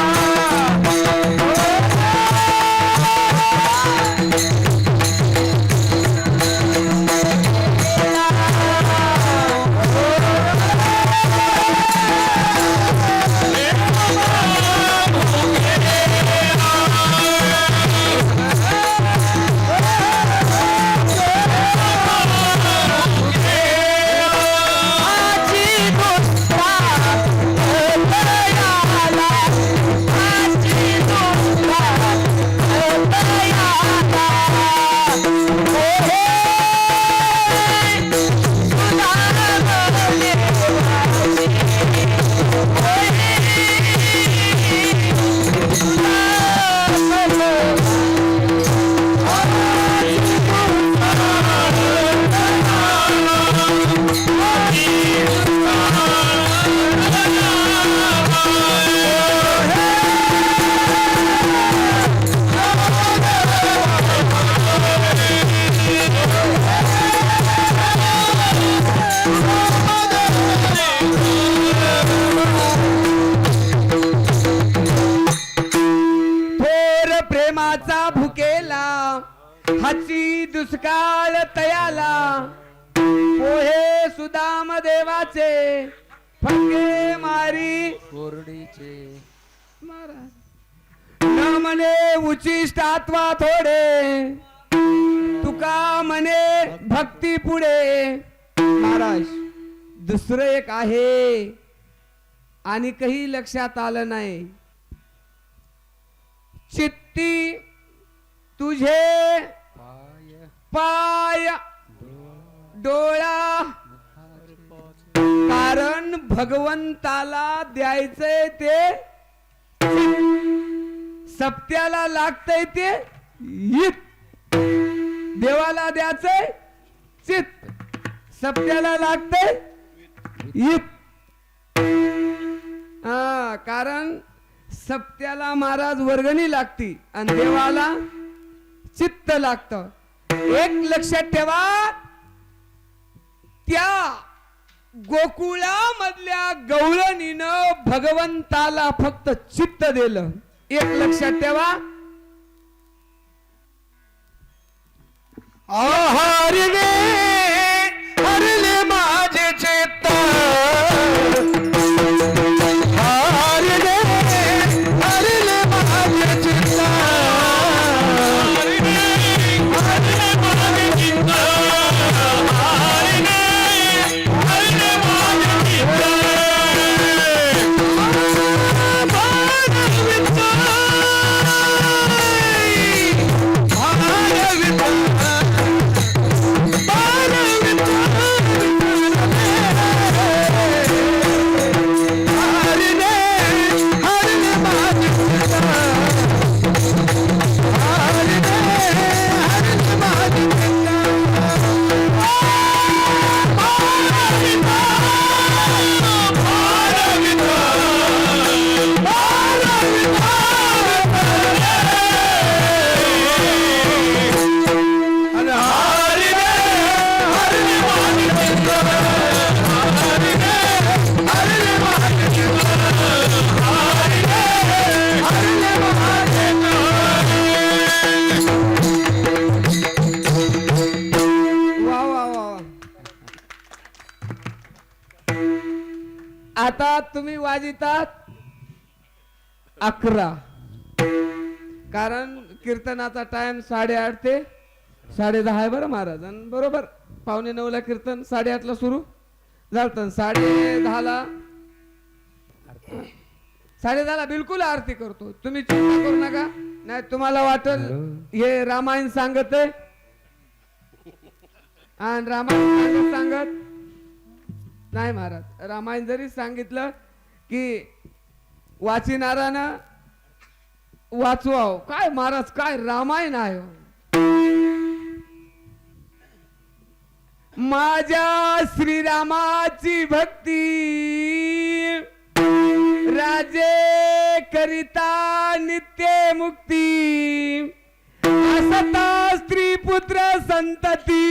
हाची दुष्काळ तयाला, पोहे सुदाम देवाचे, फटके मारी कोरडीचे. महाराज न म्हणे उचिष्ट आत्वा थोडे, तुका म्हणे भक्ती पुढे. महाराज दुसरं एक आहे आणि काही लक्षात आलं नाही. चित्ती तुझे पाय डोळा, कारण भगवंताला द्यायचंय ते सप्त्याला लागतंय ते इत, देवाला द्यायचंय चित्त, सप्त्याला लागतंय इत. कारण सप्त्याला महाराज वर्गणी लागती आणि देवाला चित्त लागतं. एक लक्षात ठेवा, त्या गोकुळामधल्या गवळणीनं भगवंताला फक्त चित्त दिलं. एक लक्षात ठेवा. हरले आता तुम्ही वाजितात 11, कारण कीर्तनाचा टाइम 8:30 ते 10:30 आहे बरं महाराज. आणि बरोबर 8:45 कीर्तन, 8:30 सुरू झालं. 10:30 10:30 बिलकुल आरती करतो. तुम्ही चिंता करू नका. नाही तुम्हाला वाटल हे रामायण सांगत आहे आणि रामायण सांगत नाही महाराज. रामायण जरी सांगितलं की वाचिणारानं वाचवाव. काय महाराज, काय रामायण आहे हो. माझ्या श्रीरामाची भक्ती राजे करिता नित्य मुक्ती, असता स्त्री पुत्र संतती,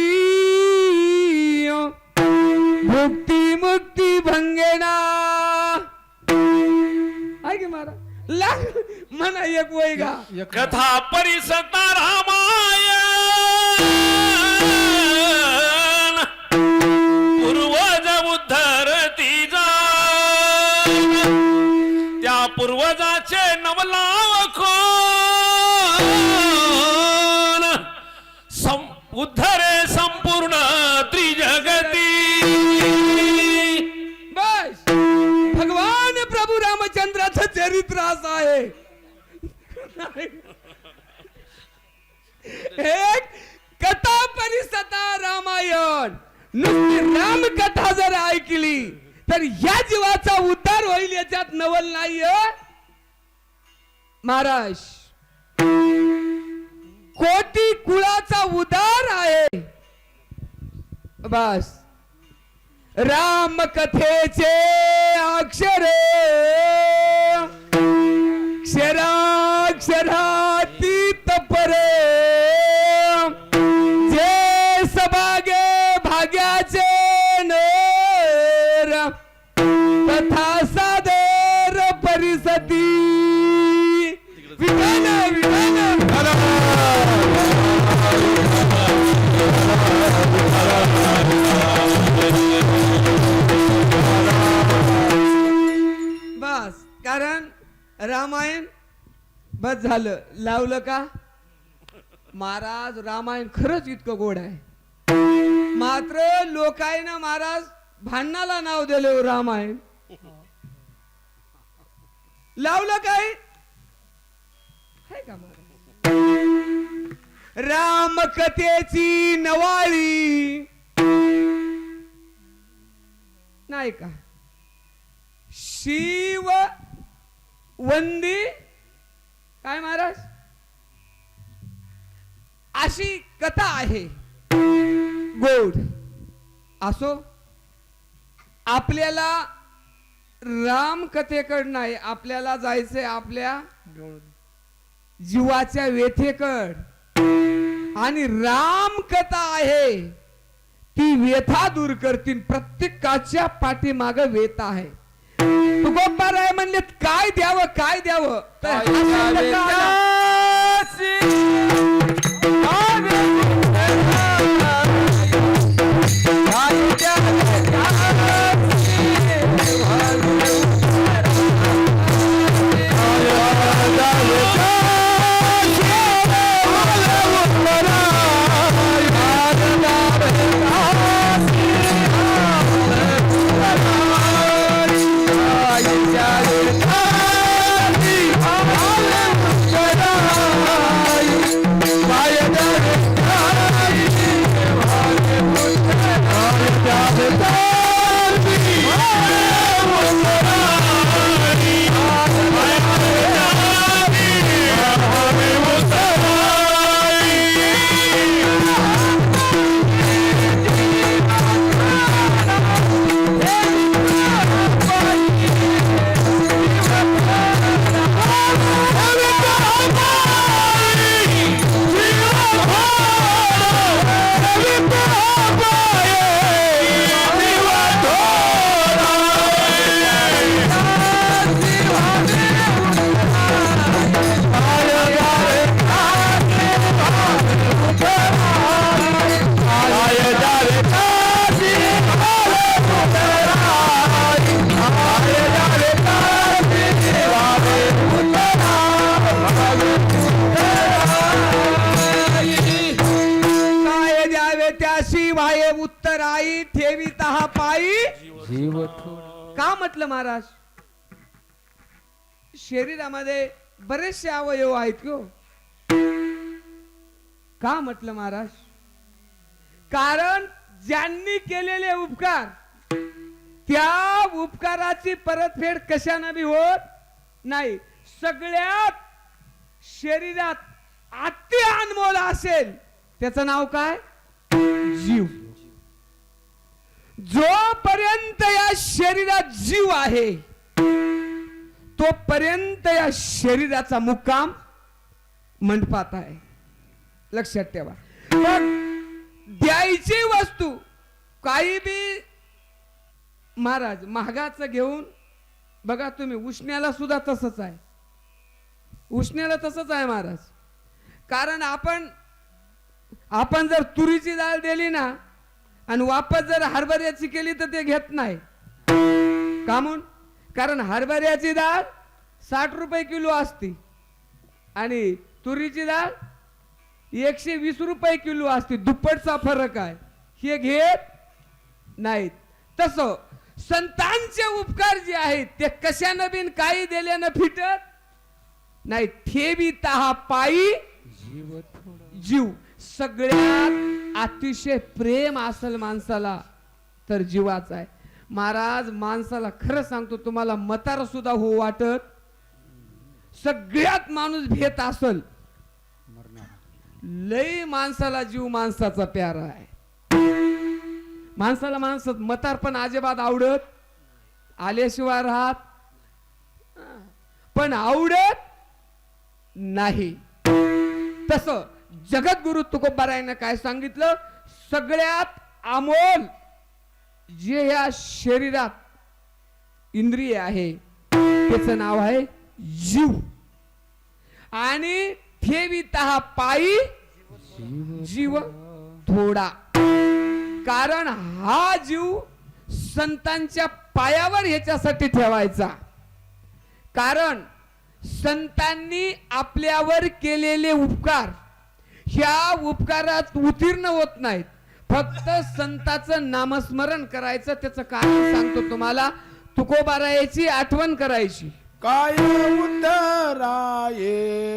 मुक्ती मुक्ती भंगेना. आहे की महाराज लाग म्हणा एक वय गा. कथा परिसता रामायण, पूर्वज उद्धरती जा, त्या पूर्वजाचे नवलाव कोण, उद्धरे संपूर्ण त्रिजगती. बस भगवान प्रभू रामचंद्राचं चरित्र असं आहे. एक कथा परिसता रामायण. नुसती राम कथा जर ऐकली तर या जीवाचा उद्धार होईल याच्यात नवल नाहीये महाराज. कोटी कुळाचा उद्धार आहे. बस राम कथेचे अक्षरे क्षराक्षरातीत परे, जे सभागे भाग्याचे नर, तथा सादर परिसती विधान विधान. बस कारण रामायण बस झालं. लावलं का महाराज. रामायण खरंच इतकं गोड आहे. मात्र लोकांना महाराज भांडणाला नाव दिले रामायण. लावलं काय आहे का महाराज. राम कथेची नवाळी नाही का. शिव वंदी काय महाराज अशी कथा आहे गोड. असो आपल्याला राम कथेकड नाही, आपल्याला जायचंय आपल्या जीवाच्या व्यथेकड. आणि राम कथा आहे ती व्यथा दूर करतील. प्रत्येकाच्या पाठीमाग व्यथा आहे. तुकोबाराय म्हणले काय द्यावं काय द्यावं तर ठेवीता हा पायी जीव थोडा का म्हटलं महाराज? शरीरामध्ये बरेचसे अवयव आहेत की हो. का म्हटलं महाराज? कारण ज्यांनी केलेले उपकार त्या उपकाराची परतफेड कशाने बी होत नाही. सगळ्यात शरीरात अति अनमोल असेल त्याचं नाव काय? जीव. जोपर्यंत या शरीरात जीव आहे तोपर्यंत या शरीराचा मुक्काम मंडपात आहे. लक्षात ठेवा. पण द्यायची वस्तू काही बी महाराज महागाचं घेऊन बघा तुम्ही. उष्ण्याला सुद्धा तसंच आहे. उष्ण्याला तसंच आहे महाराज. कारण आपण जर तुरीची डाळ दिली ना आणि वापस जर हरभऱ्याची केली तर ते घेत नाही. का म्हणून? कारण हरभऱ्याची डाळ 60 रुपये किलो असते आणि तुरीची डाळ 120 रुपये किलो असते. दुप्पटचा फरक आहे. हे घेत नाहीत. तसं संतांचे उपकार जे आहेत ते कशानं बिन काही दिल्यानं फिटत नाही. ठेवीता हा पायी जीव थोडा जीव. सगळ्यात अतिशय प्रेम असेल माणसाला तर जीवाच आहे. महाराज माणसाला खरं सांगतो तुम्हाला मतार सुद्धा हो वाटत. सगळ्यात माणूस भेट असल मरणार लय माणसाला जीव माणसाचा प्यारा आहे. माणसाला माणसात मतार पण अजिबात आवडत आल्याशिवाय राहत पण आवडत नाही. तस जगद्गुरु तुकोबारायनं काय सांगितलं? सगळ्यात अमोल जे या शरीरात इंद्रिय आहे त्याचं नाव आहे जीव. आणि ठेवीता हा पायी जीव थोडा. कारण हा जीव संतांच्या पायावर ह्याच्यासाठी ठेवायचा. कारण संतांनी आपल्यावर केलेले उपकार ह्या उपकारात उत्तीर्ण होत नाहीत. फक्त संताचं नामस्मरण करायचं. त्याचं कारण सांगतो तुम्हाला. तुकोबारायाची आठवण करायची. काय उतराये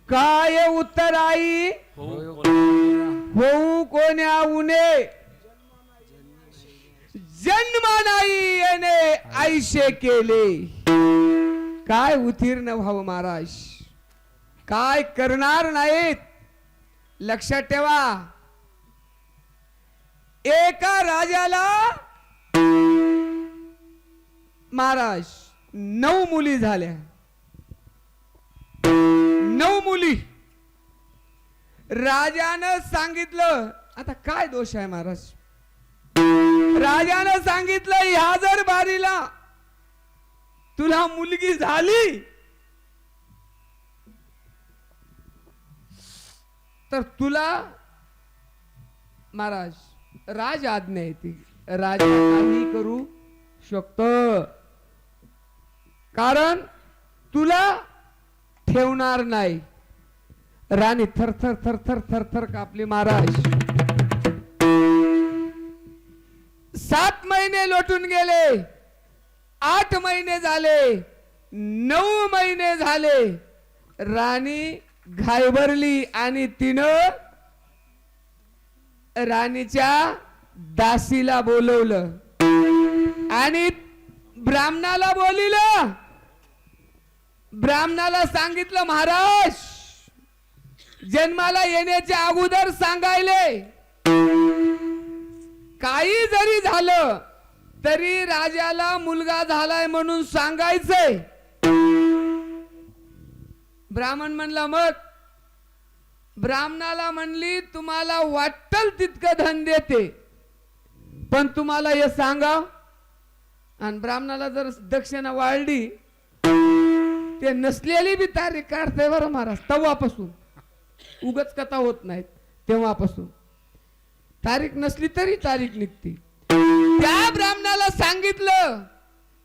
काय उत्तराई होऊ कोण्या उने जन्म नाही येणे आयशे केले. काय उत्तीर्ण व्हावं महाराज. काय करणार नाहीत. लक्षात ठेवा. एका राजाला महाराज 9 मुली झाल्या. 9 मुली. राजानं सांगितलं आता काय दोष आहे महाराज. राजानं सांगितलं ह्या जर बारीला तुला मुलगी झाली तर तुला महाराज राज आज्ञा येते, राजा काही करू शकतो, कारण तुला ठेवणार नाही. राणी थरथर थरथर थरथर कापली महाराज. 7 महिने लोटून गेले, 8 महिने झाले, 9 महिने झाले. राणी घाबरली आणि तिनं राणीच्या दासीला बोलवलं आणि ब्राह्मणाला बोलिलं. ब्राह्मणाला सांगितलं महाराज जन्माला येण्याच्या अगोदर सांगायले काही जरी झालं तरी राजाला मुलगा झालाय म्हणून सांगायचंय. ब्राह्मण म्हणला मग. ब्राह्मणाला म्हणली तुम्हाला वाटल तितकं धन देते पण तुम्हाला हे सांगा. आणि ब्राह्मणाला जर दक्षिणा वाढली ते नसलेली बी तारीख काढते बरं महाराज. तेव्हापासून उगच कथा होत नाहीत, तेव्हापासून तारीख नसली तरी तारीख निघते. त्या ब्राह्मणाला सांगितलं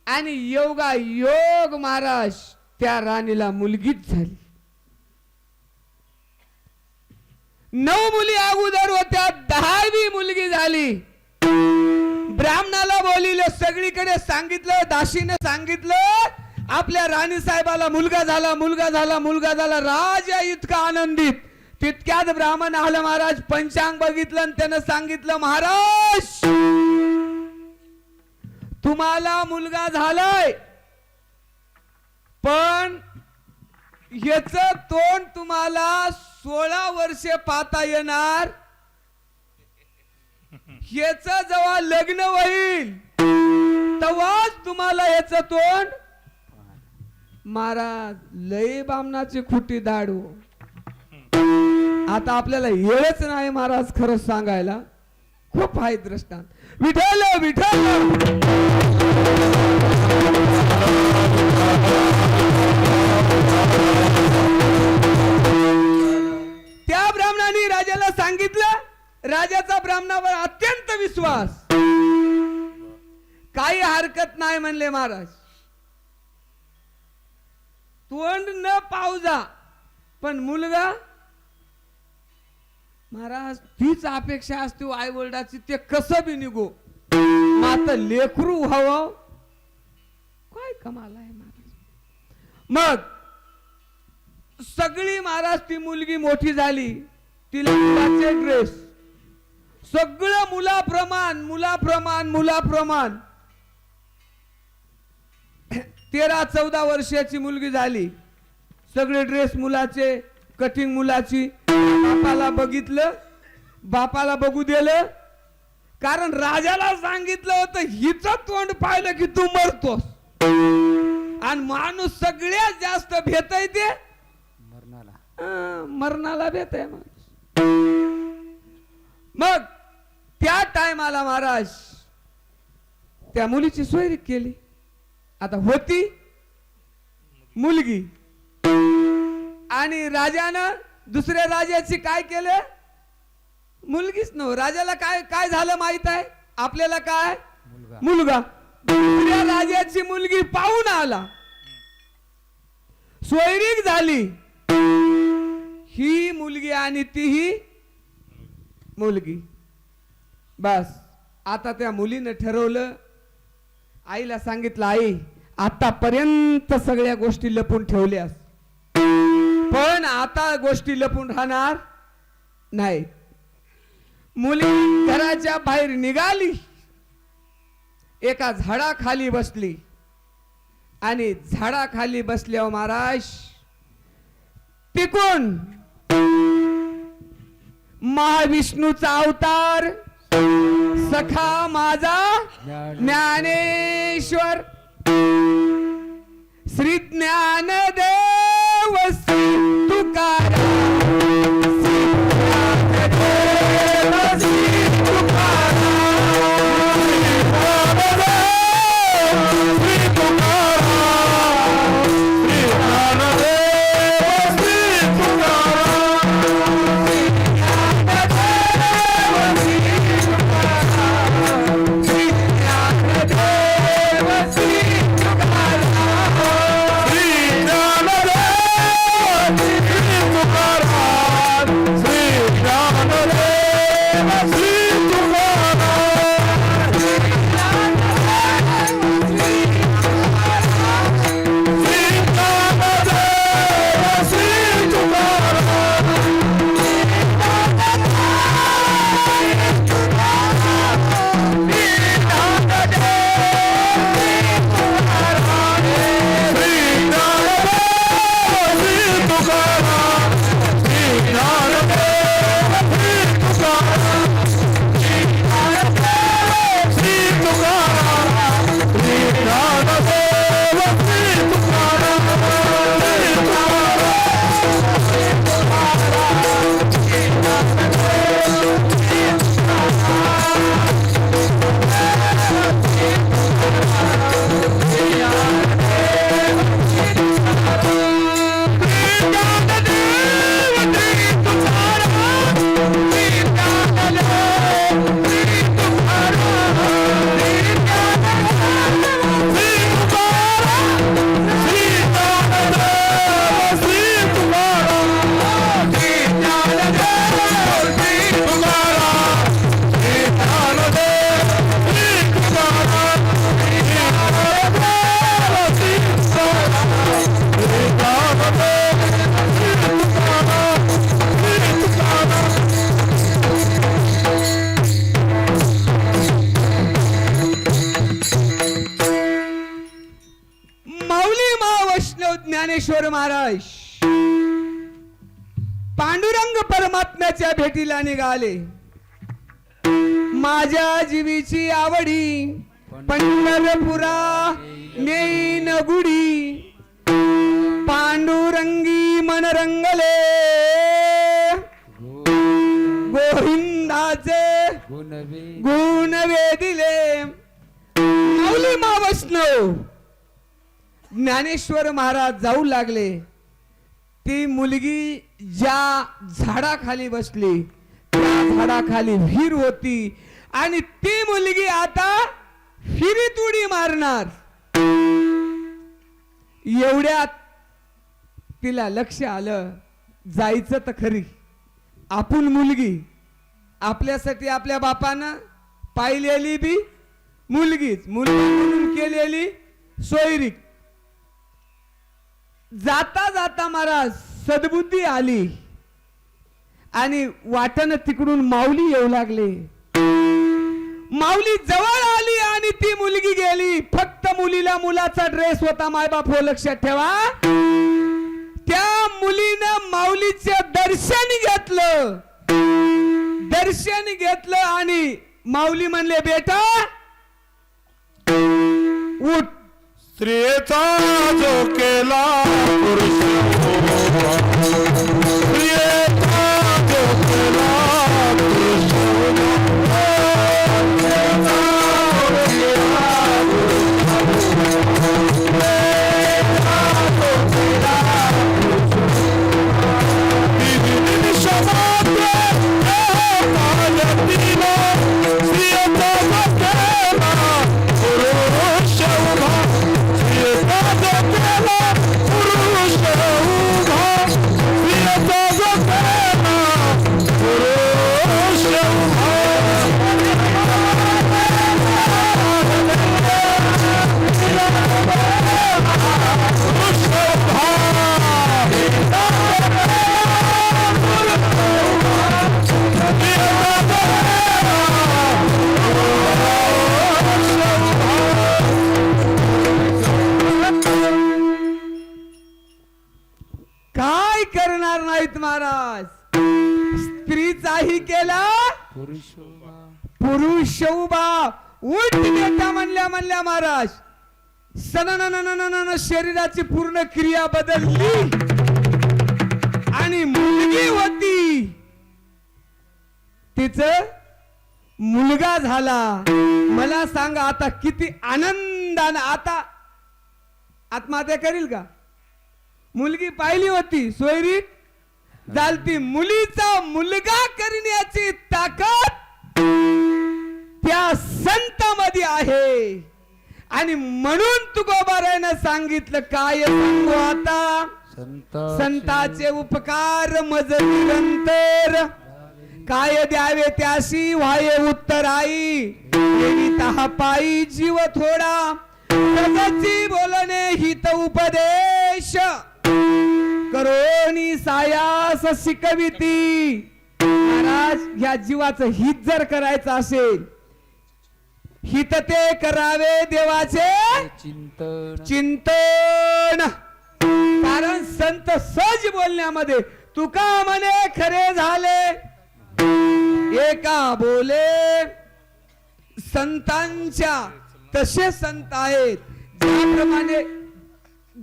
आणि योगा योग महाराज त्या राणीला मुलगीच झाली. 9 मुली अगोदर होत्या, 10वी मुलगी झाली. ब्राह्मणाला बोलिलं, सगळीकडे सांगितलं, दासीने सांगितलं आपल्या राणी साहेबाला मुलगा झाला, मुलगा झाला, मुलगा झाला. राजा इतका आनंदित. तितक्यात ब्राह्मण आलं महाराज, पंचांग बघितलं आणि त्यानं सांगितलं महाराज तुम्हाला मुलगा झालाय पण याच तोंड तुम्हाला 16 वर्षे पाहता येणार. याच जेव्हा लग्न होईल तेव्हाच तुम्हाला याच तोंड. महाराज लय बामणाची खुटी दाडू. आता आपल्याला येळच नाही महाराज खरं सांगायला. खूप आहे दृष्टांत. विठ्ठल विठ्ठल त्या ब्राह्मणाने राजाला सांगितलं. राजाचा ब्राह्मणावर अत्यंत विश्वास. काही हरकत नाही म्हणले महाराज. तोंड न पावजा पण मुलगा. महाराज तीच अपेक्षा असते आई वडिलाची, ते कसं बी निघो मात्र लेकरू व्हावं. काय कमाल आहे महाराज. मग सगळी महाराज ती मुलगी मोठी झाली. तिला मुलाचे ड्रेस सगळं मुलाप्रमाण मुलाप्रमाण मुलाप्रमाण. 13-14 वर्षाची मुलगी झाली. सगळे ड्रेस मुलाचे, कटिंग मुलाची. बापाला बघितलं, बापाला बघू दिलं, कारण राजाला सांगितलं होतं हिचं तोंड पाहिलं की तू मरतोस. आणि माणूस सगळ्यात जास्त भेटय ते मरणाला भेटय माणूस. मग त्या टायमाला महाराज त्या मुलीची सोयरी केली. आता होती मुलगी आणि राजानं दुसऱ्या राजाची काय केलं. मुलगीच नव्ह. राजाला काय काय झालं माहित आहे आपल्याला. काय मुलगा. दुसऱ्या राजाची मुलगी पाहून आला, सोयरीक झाली. ही मुलगी आणि तीही मुलगी. बस आता त्या मुलीनं ठरवलं. आईला सांगितलं आई आतापर्यंत सगळ्या गोष्टी लपून ठेवल्यास पण आता गोष्टी लपून राहणार नाही. मुली घराच्या बाहेर निघाली, एका झाडाखाली बसली आणि झाडाखाली बसल्यावर महाराज तिकून महाविष्णूचा अवतार सखा माझा ज्ञानेश्वर श्री ज्ञानदेव श्री तुकाराम श्री ज्ञानदेव श्री तुकाराम ज्ञानेश्वर महाराज पांडुरंग परमात्म्याच्या भेटीला निघाले. माझ्या जीवीची आवडी पंढरपुरा नेईन गुढी, पांडुरंगी मन रंगले गोविंदाचे गुण वेदिले. माऊली मा वैष्णव ज्ञानेश्वर महाराज जाऊ लागले. ती मुलगी ज्या झाडाखाली बसली त्या झाडाखाली विहीर होती आणि ती मुलगी आता फिरीत उडी मारणार. एवढ्यात तिला लक्ष आलं जायचं तर खरी. आपण मुलगी आपल्यासाठी आपल्या बापानं पाहिलेली बी मुलगीच, मुलगी म्हणून केलेली सोयरीक. जाता जाता महाराज सद्बुद्धी आली आणि वाटन तिकडून माऊली येऊ लागले. माऊली जवळ आली आणि ती मुलगी गेली. फक्त मुलीला मुलाचा ड्रेस होता. मायबाप हो लक्षात ठेवा. त्या मुलीनं माऊलीचं दर्शन घेतलं. दर्शन घेतलं आणि माऊली म्हणले बेटा उठ. स्त्रियेचा जो केला पुरुष होवा, स्त्रियेचा जो केला पुरुष होवा, स्त्रियेचा जो केला पुरुष होवा, स्त्रियेचा जो केला पुरुष होवा. विविध समाज कालतीला स्त्रियेचा जो केला पुरुष होवा, काय करणार नाहीत महाराज. स्त्रीचाही केला पुरुष उभा. उठ बेटा म्हणल्या म्हणल्या महाराज सनन शरीराची पूर्ण क्रिया बदलली आणि मुलगी होती तिच मुलगा झाला. मला सांगा आता किती आनंदानं. आता आत्महत्या करील का? मुलगी पाहिली होती सोयरीक झालती. मुलीचा मुलगा करण्याची ताकद त्या संतामध्ये आहे आणि म्हणून तुकोबारायनं सांगितलं. काय सांगू आता संताचे उपकार मज निरंतर, काय द्यावे त्याशी व्हाये उत्तर आई. तहा पायी जीव थोडा प्रगती बोलणे हित उपदेश, करोनी सायास शिकविती. महाराज ह्या जीवाचं हित जर करायचं असेल हित ते करावे देवाचे चिंतन. कारण संत सहज बोलण्यामध्ये तुका म्हणे खरे झाले एका बोले. संतांच्या तसे संत आहेत ज्याप्रमाणे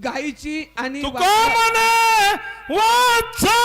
गायीची आणि तुका म्हणे वाचा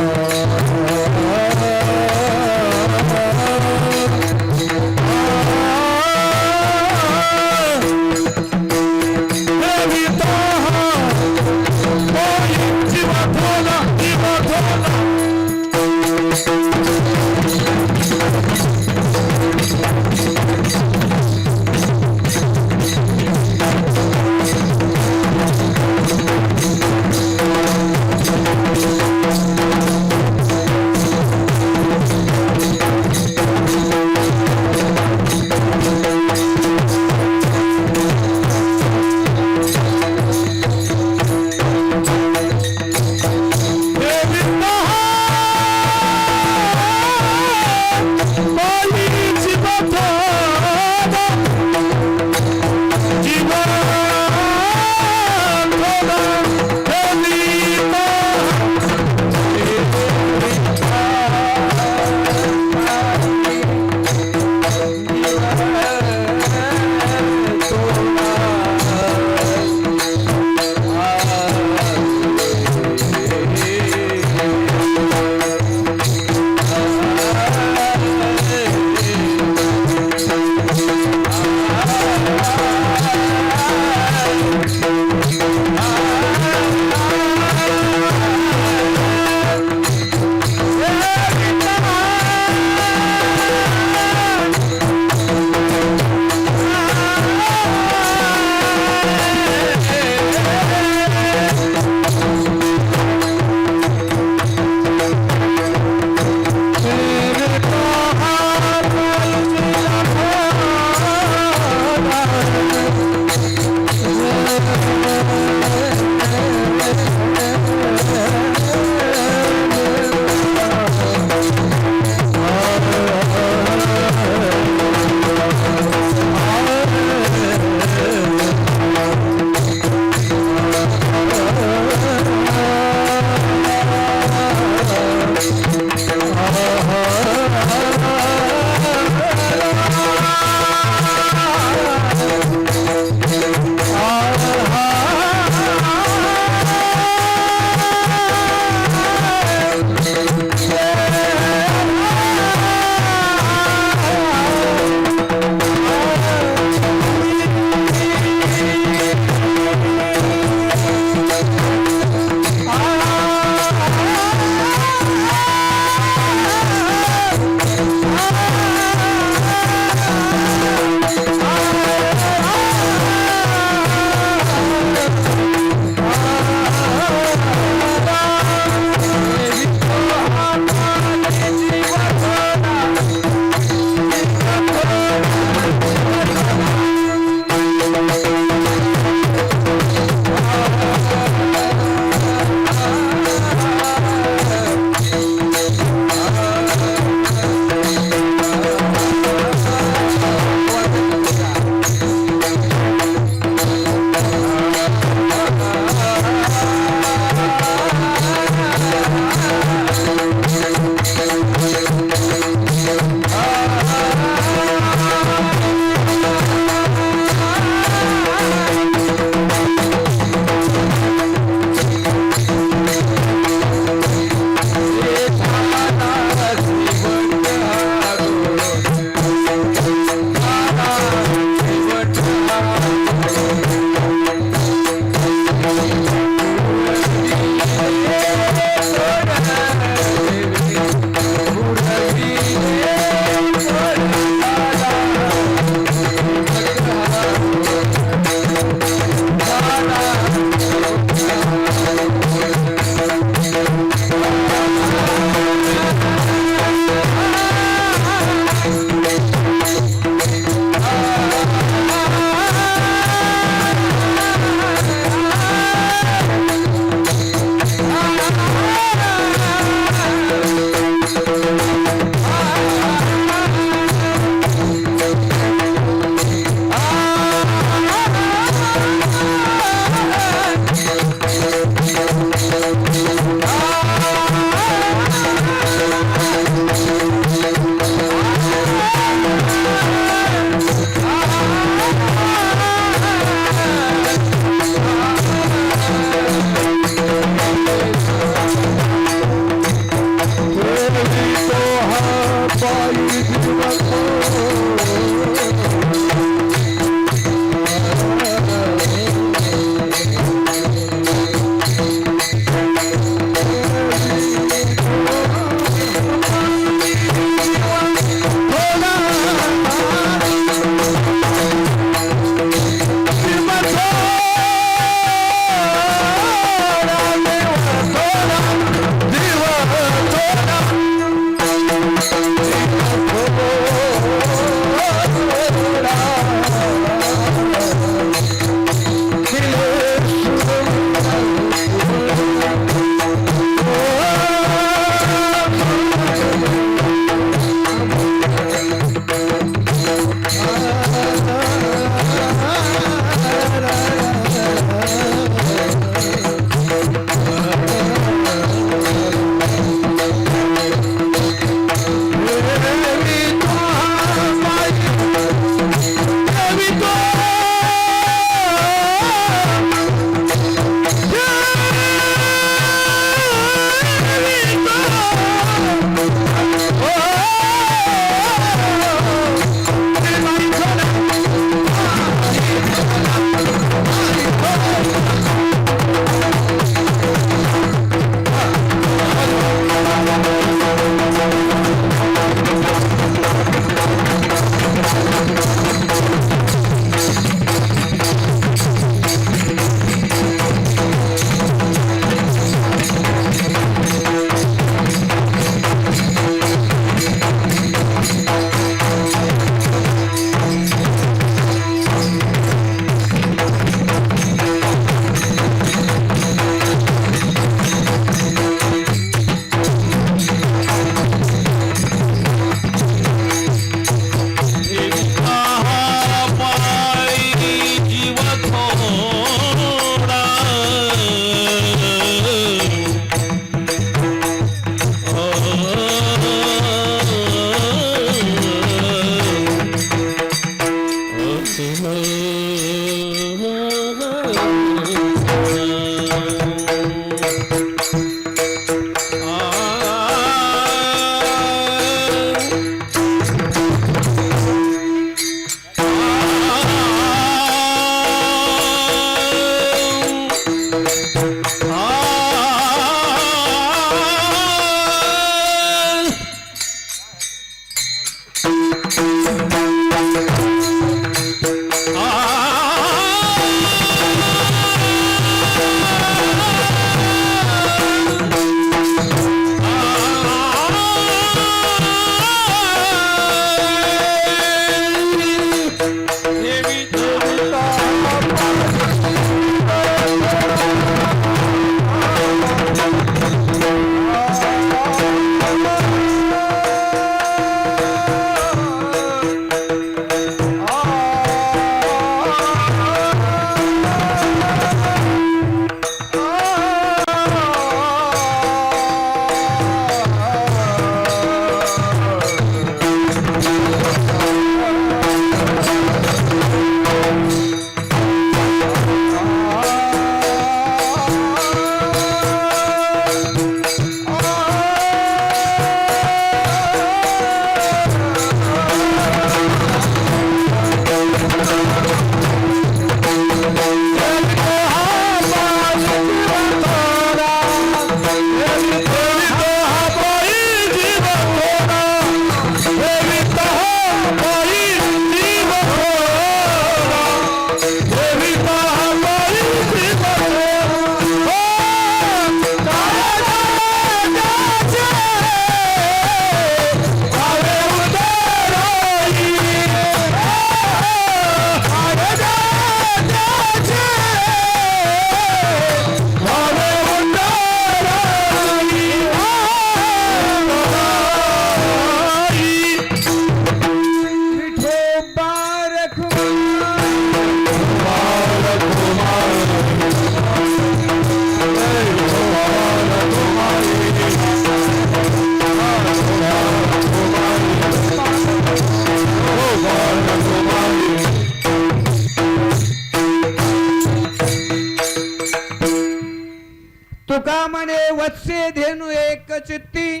वत्से धेनु एक चित्ती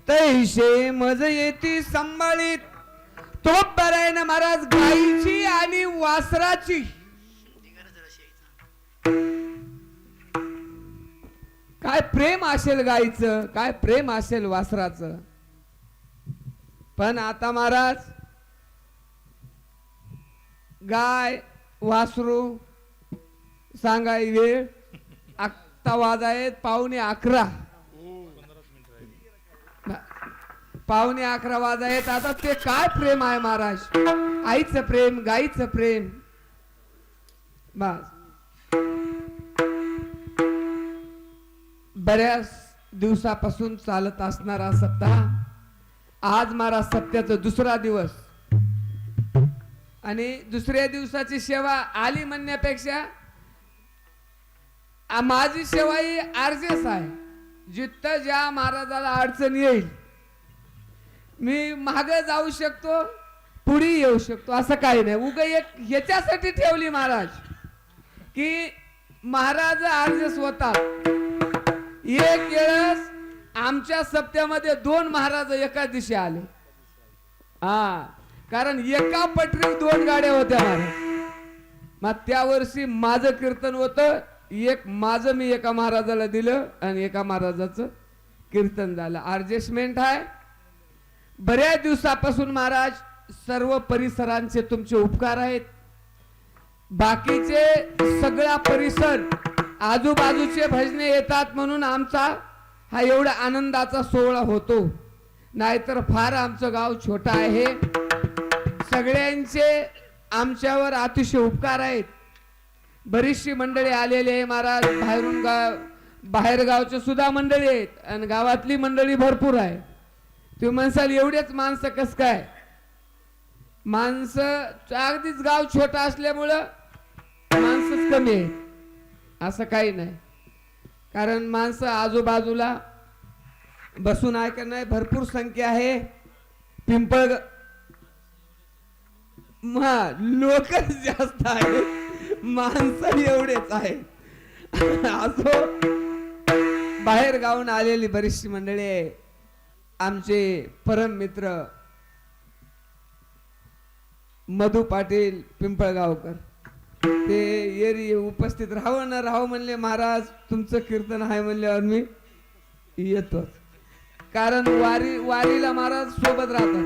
तैशे मज येती संभाळीत. तो बरा आहे ना महाराज गाईची आणि वासराची. काय प्रेम असेल गाईचं, काय प्रेम असेल वासराचं. पण आता महाराज गाय वासरू सांगाय वेळ आत्ता वाजायत 11:15. 11:15 वाजायत. आता ते काय प्रेम आहे महाराज. आईचं प्रेम, गाईचं प्रेम. बस बऱ्याच दिवसापासून चालत असणारा सप्ताह आज महाराज सप्त्याचा दुसरा दिवस. आणि दुसऱ्या दिवसाची सेवा आली म्हणण्यापेक्षा माझी सेवा ही अर्जेस आहे. जिथं ज्या महाराजाला अडचण येईल मी मागे जाऊ शकतो, पुढे येऊ शकतो, असं काही नाही. उग एक ह्याच्यासाठी ठेवली महाराज की महाराज अर्जेस होतात. एक वेळेस आमच्या सप्त्यामध्ये 2 महाराज एका दिवशी आले. कारण एका पटरीत 2 गाड्या होत्या महाराज. मग त्या वर्षी माझं कीर्तन होतं. एक माझं मी एका महाराजाला दिलं आणि एका महाराजाचं कीर्तन झालं. ऍडजस्टमेंट आहे. बऱ्याच दिवसापासून महाराज सर्व परिसरांचे तुमचे उपकार आहेत. बाकीचे सगळा परिसर आजूबाजूचे भजने येतात म्हणून आमचा हा एवढा आनंदाचा सोहळा होतो. नाहीतर फार आमचं गाव छोटं आहे. सगळ्यांचे आमच्यावर अतिशय उपकार आहेत. बरीचशी मंडळी आलेली आहे महाराज. बाहेर गावचे सुद्धा मंडळी आहेत आणि गावातली मंडळी भरपूर आहे. तुम्ही म्हणसाल एवढेच माणसं कस काय. माणसं अगदीच गाव छोटा असल्यामुळं माणसंच कमी आहेत असं काही नाही. कारण माणसं आजूबाजूला बसून ऐकत नाही, भरपूर संख्या आहे. पिंपळ लोक जास्त आहे, माणसं एवढेच आहे. असो बाहेर गावून आलेली बरीचशी मंडळी आहे. आमचे परम मित्र मधु पाटील पिंपळगावकर ते येरी उपस्थित राहावं न राहावं म्हणले. महाराज तुमचं कीर्तन आहे म्हणल्यावर मी येतो. कारण वारीला महाराज सोबत राहतात.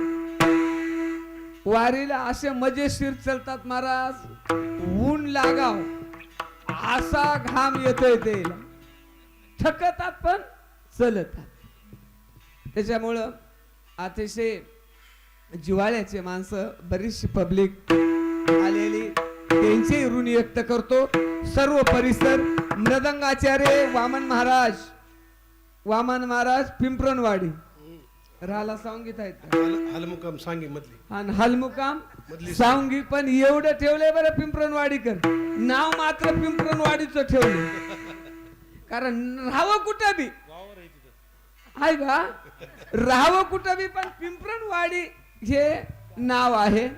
वारीला असे मजेशीर चलतात महाराज. ऊन लागाव असा घाम येतोय ते. थकतात पण चलतात. त्याच्यामुळं अतिशय जिव्हाळ्याचे माणसं बरीचशी पब्लिक आलेली त्यांचे ऋण व्यक्त करतो. सर्व परिसर मृदंगाचार्य वामन महाराज पिंपरणवाडी राहाला सांगित आहेत. हलमुकाम सांगी मधली आणि हलमुकाम सांगी. पण एवढं ठेवलंय बरं पिंपरणवाडीकर. नाव मात्र पिंपरणवाडीचं ठेवलं. कारण राहावं कुठं बी आहे का. राहावं कुठं बी पण पिंपरणवाडी हे नाव आहे.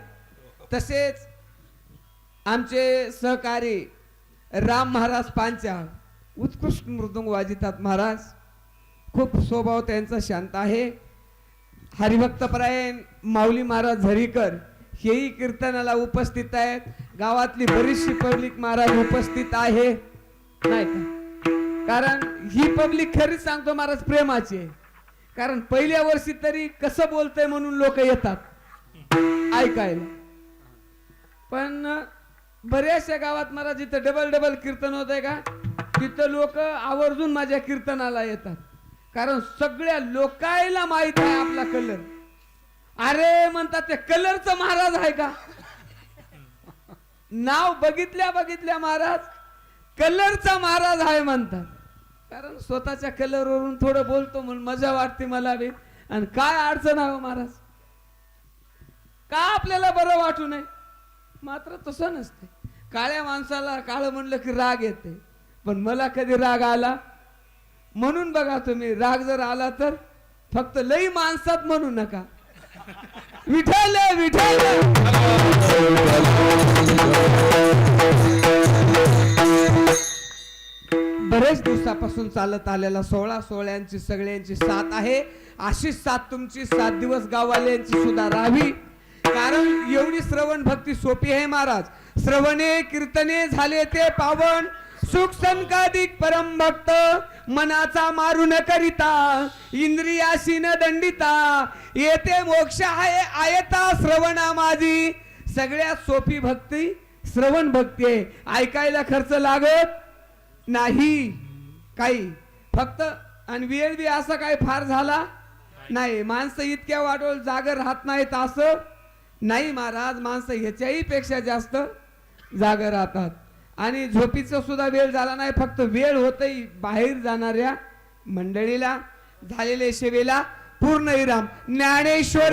तसेच आमचे सहकारी राम महाराज पांचाळ उत्कृष्ट मृदुंग वाजितात महाराज. खूप स्वभाव त्यांचा शांत आहे. हरिभक्तपरायण माऊली महाराज झरीकर हेही कीर्तनाला उपस्थित आहेत. गावातली बरीचशी पब्लिक महाराज उपस्थित आहे नाही का. कारण ही पब्लिक खरीच सांगतो महाराज प्रेमाची आहे. कारण पहिल्या वर्षी तरी कसं बोलतंय म्हणून लोक येतात ऐकायला. पण बऱ्याचशा गावात महाराज जिथं डबल कीर्तन होत आहे का तिथं लोक आवर्जून माझ्या कीर्तनाला येतात. कारण सगळ्या लोकायला माहित आहे आपला कलर. अरे म्हणतात ते कलरचं महाराज आहे का. नाव बघितल्या महाराज कलरचा महाराज आहे म्हणतात. कारण स्वतःच्या कलरवरून थोडं बोलतो म्हणून मजा वाटते मला बी. आणि काय अडचण आहे महाराज. का आपल्याला बरं वाटू नये. मात्र तसं नसते. काळ्या माणसाला काळं म्हणलं की राग येते. पण मला कधी राग आला म्हणून बघा तुम्ही. राग जर आला तर फक्त लई माणसात म्हणू नका. विठ्ठल विठ्ठल. बरेच दिवसापासून चालत आलेला 16 सोहळ्यांची सगळ्यांची साथ आहे. अशीच साथ तुमची 7 दिवस गाववाल्यांची सुद्धा राहावी. कारण एवढी श्रवण भक्ती सोपी आहे महाराज. श्रवणे कीर्तने झाले ते पावन, सुख संकादिक परम भक्त, मनाचा मारू न करिता, इंद्रियाशी न दंडिता, येते मोक्ष आहे आयता श्रवणा माझी. सगळ्यात सोपी भक्ती श्रवण भक्ती आहे. ऐकायला खर्च लागत नाही काही, फक्त आणि वेळ बी असा काही फार झाला नाही. माणसं इतक्या वाटोळ जागर राहत नाहीत असं नाही महाराज. माणसं ह्याच्याही पेक्षा जास्त जागर राहतात. आणि झोपीचा सुद्धा वेळ झाला नाही, फक्त वेळ होतही बाहेर जाणाऱ्या मंडळीला. झालेल्या सेवेला पूर्ण विराम. ज्ञानेश्वर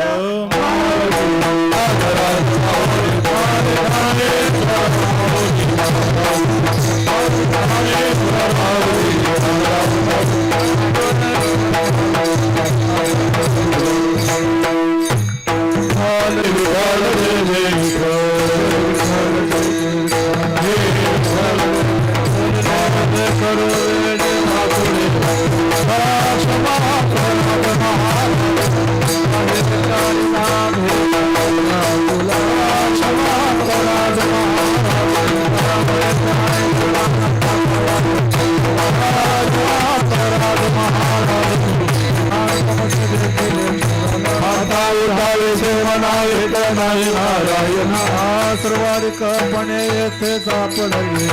नारायण सर्वाधिकपणे येथे सापडले.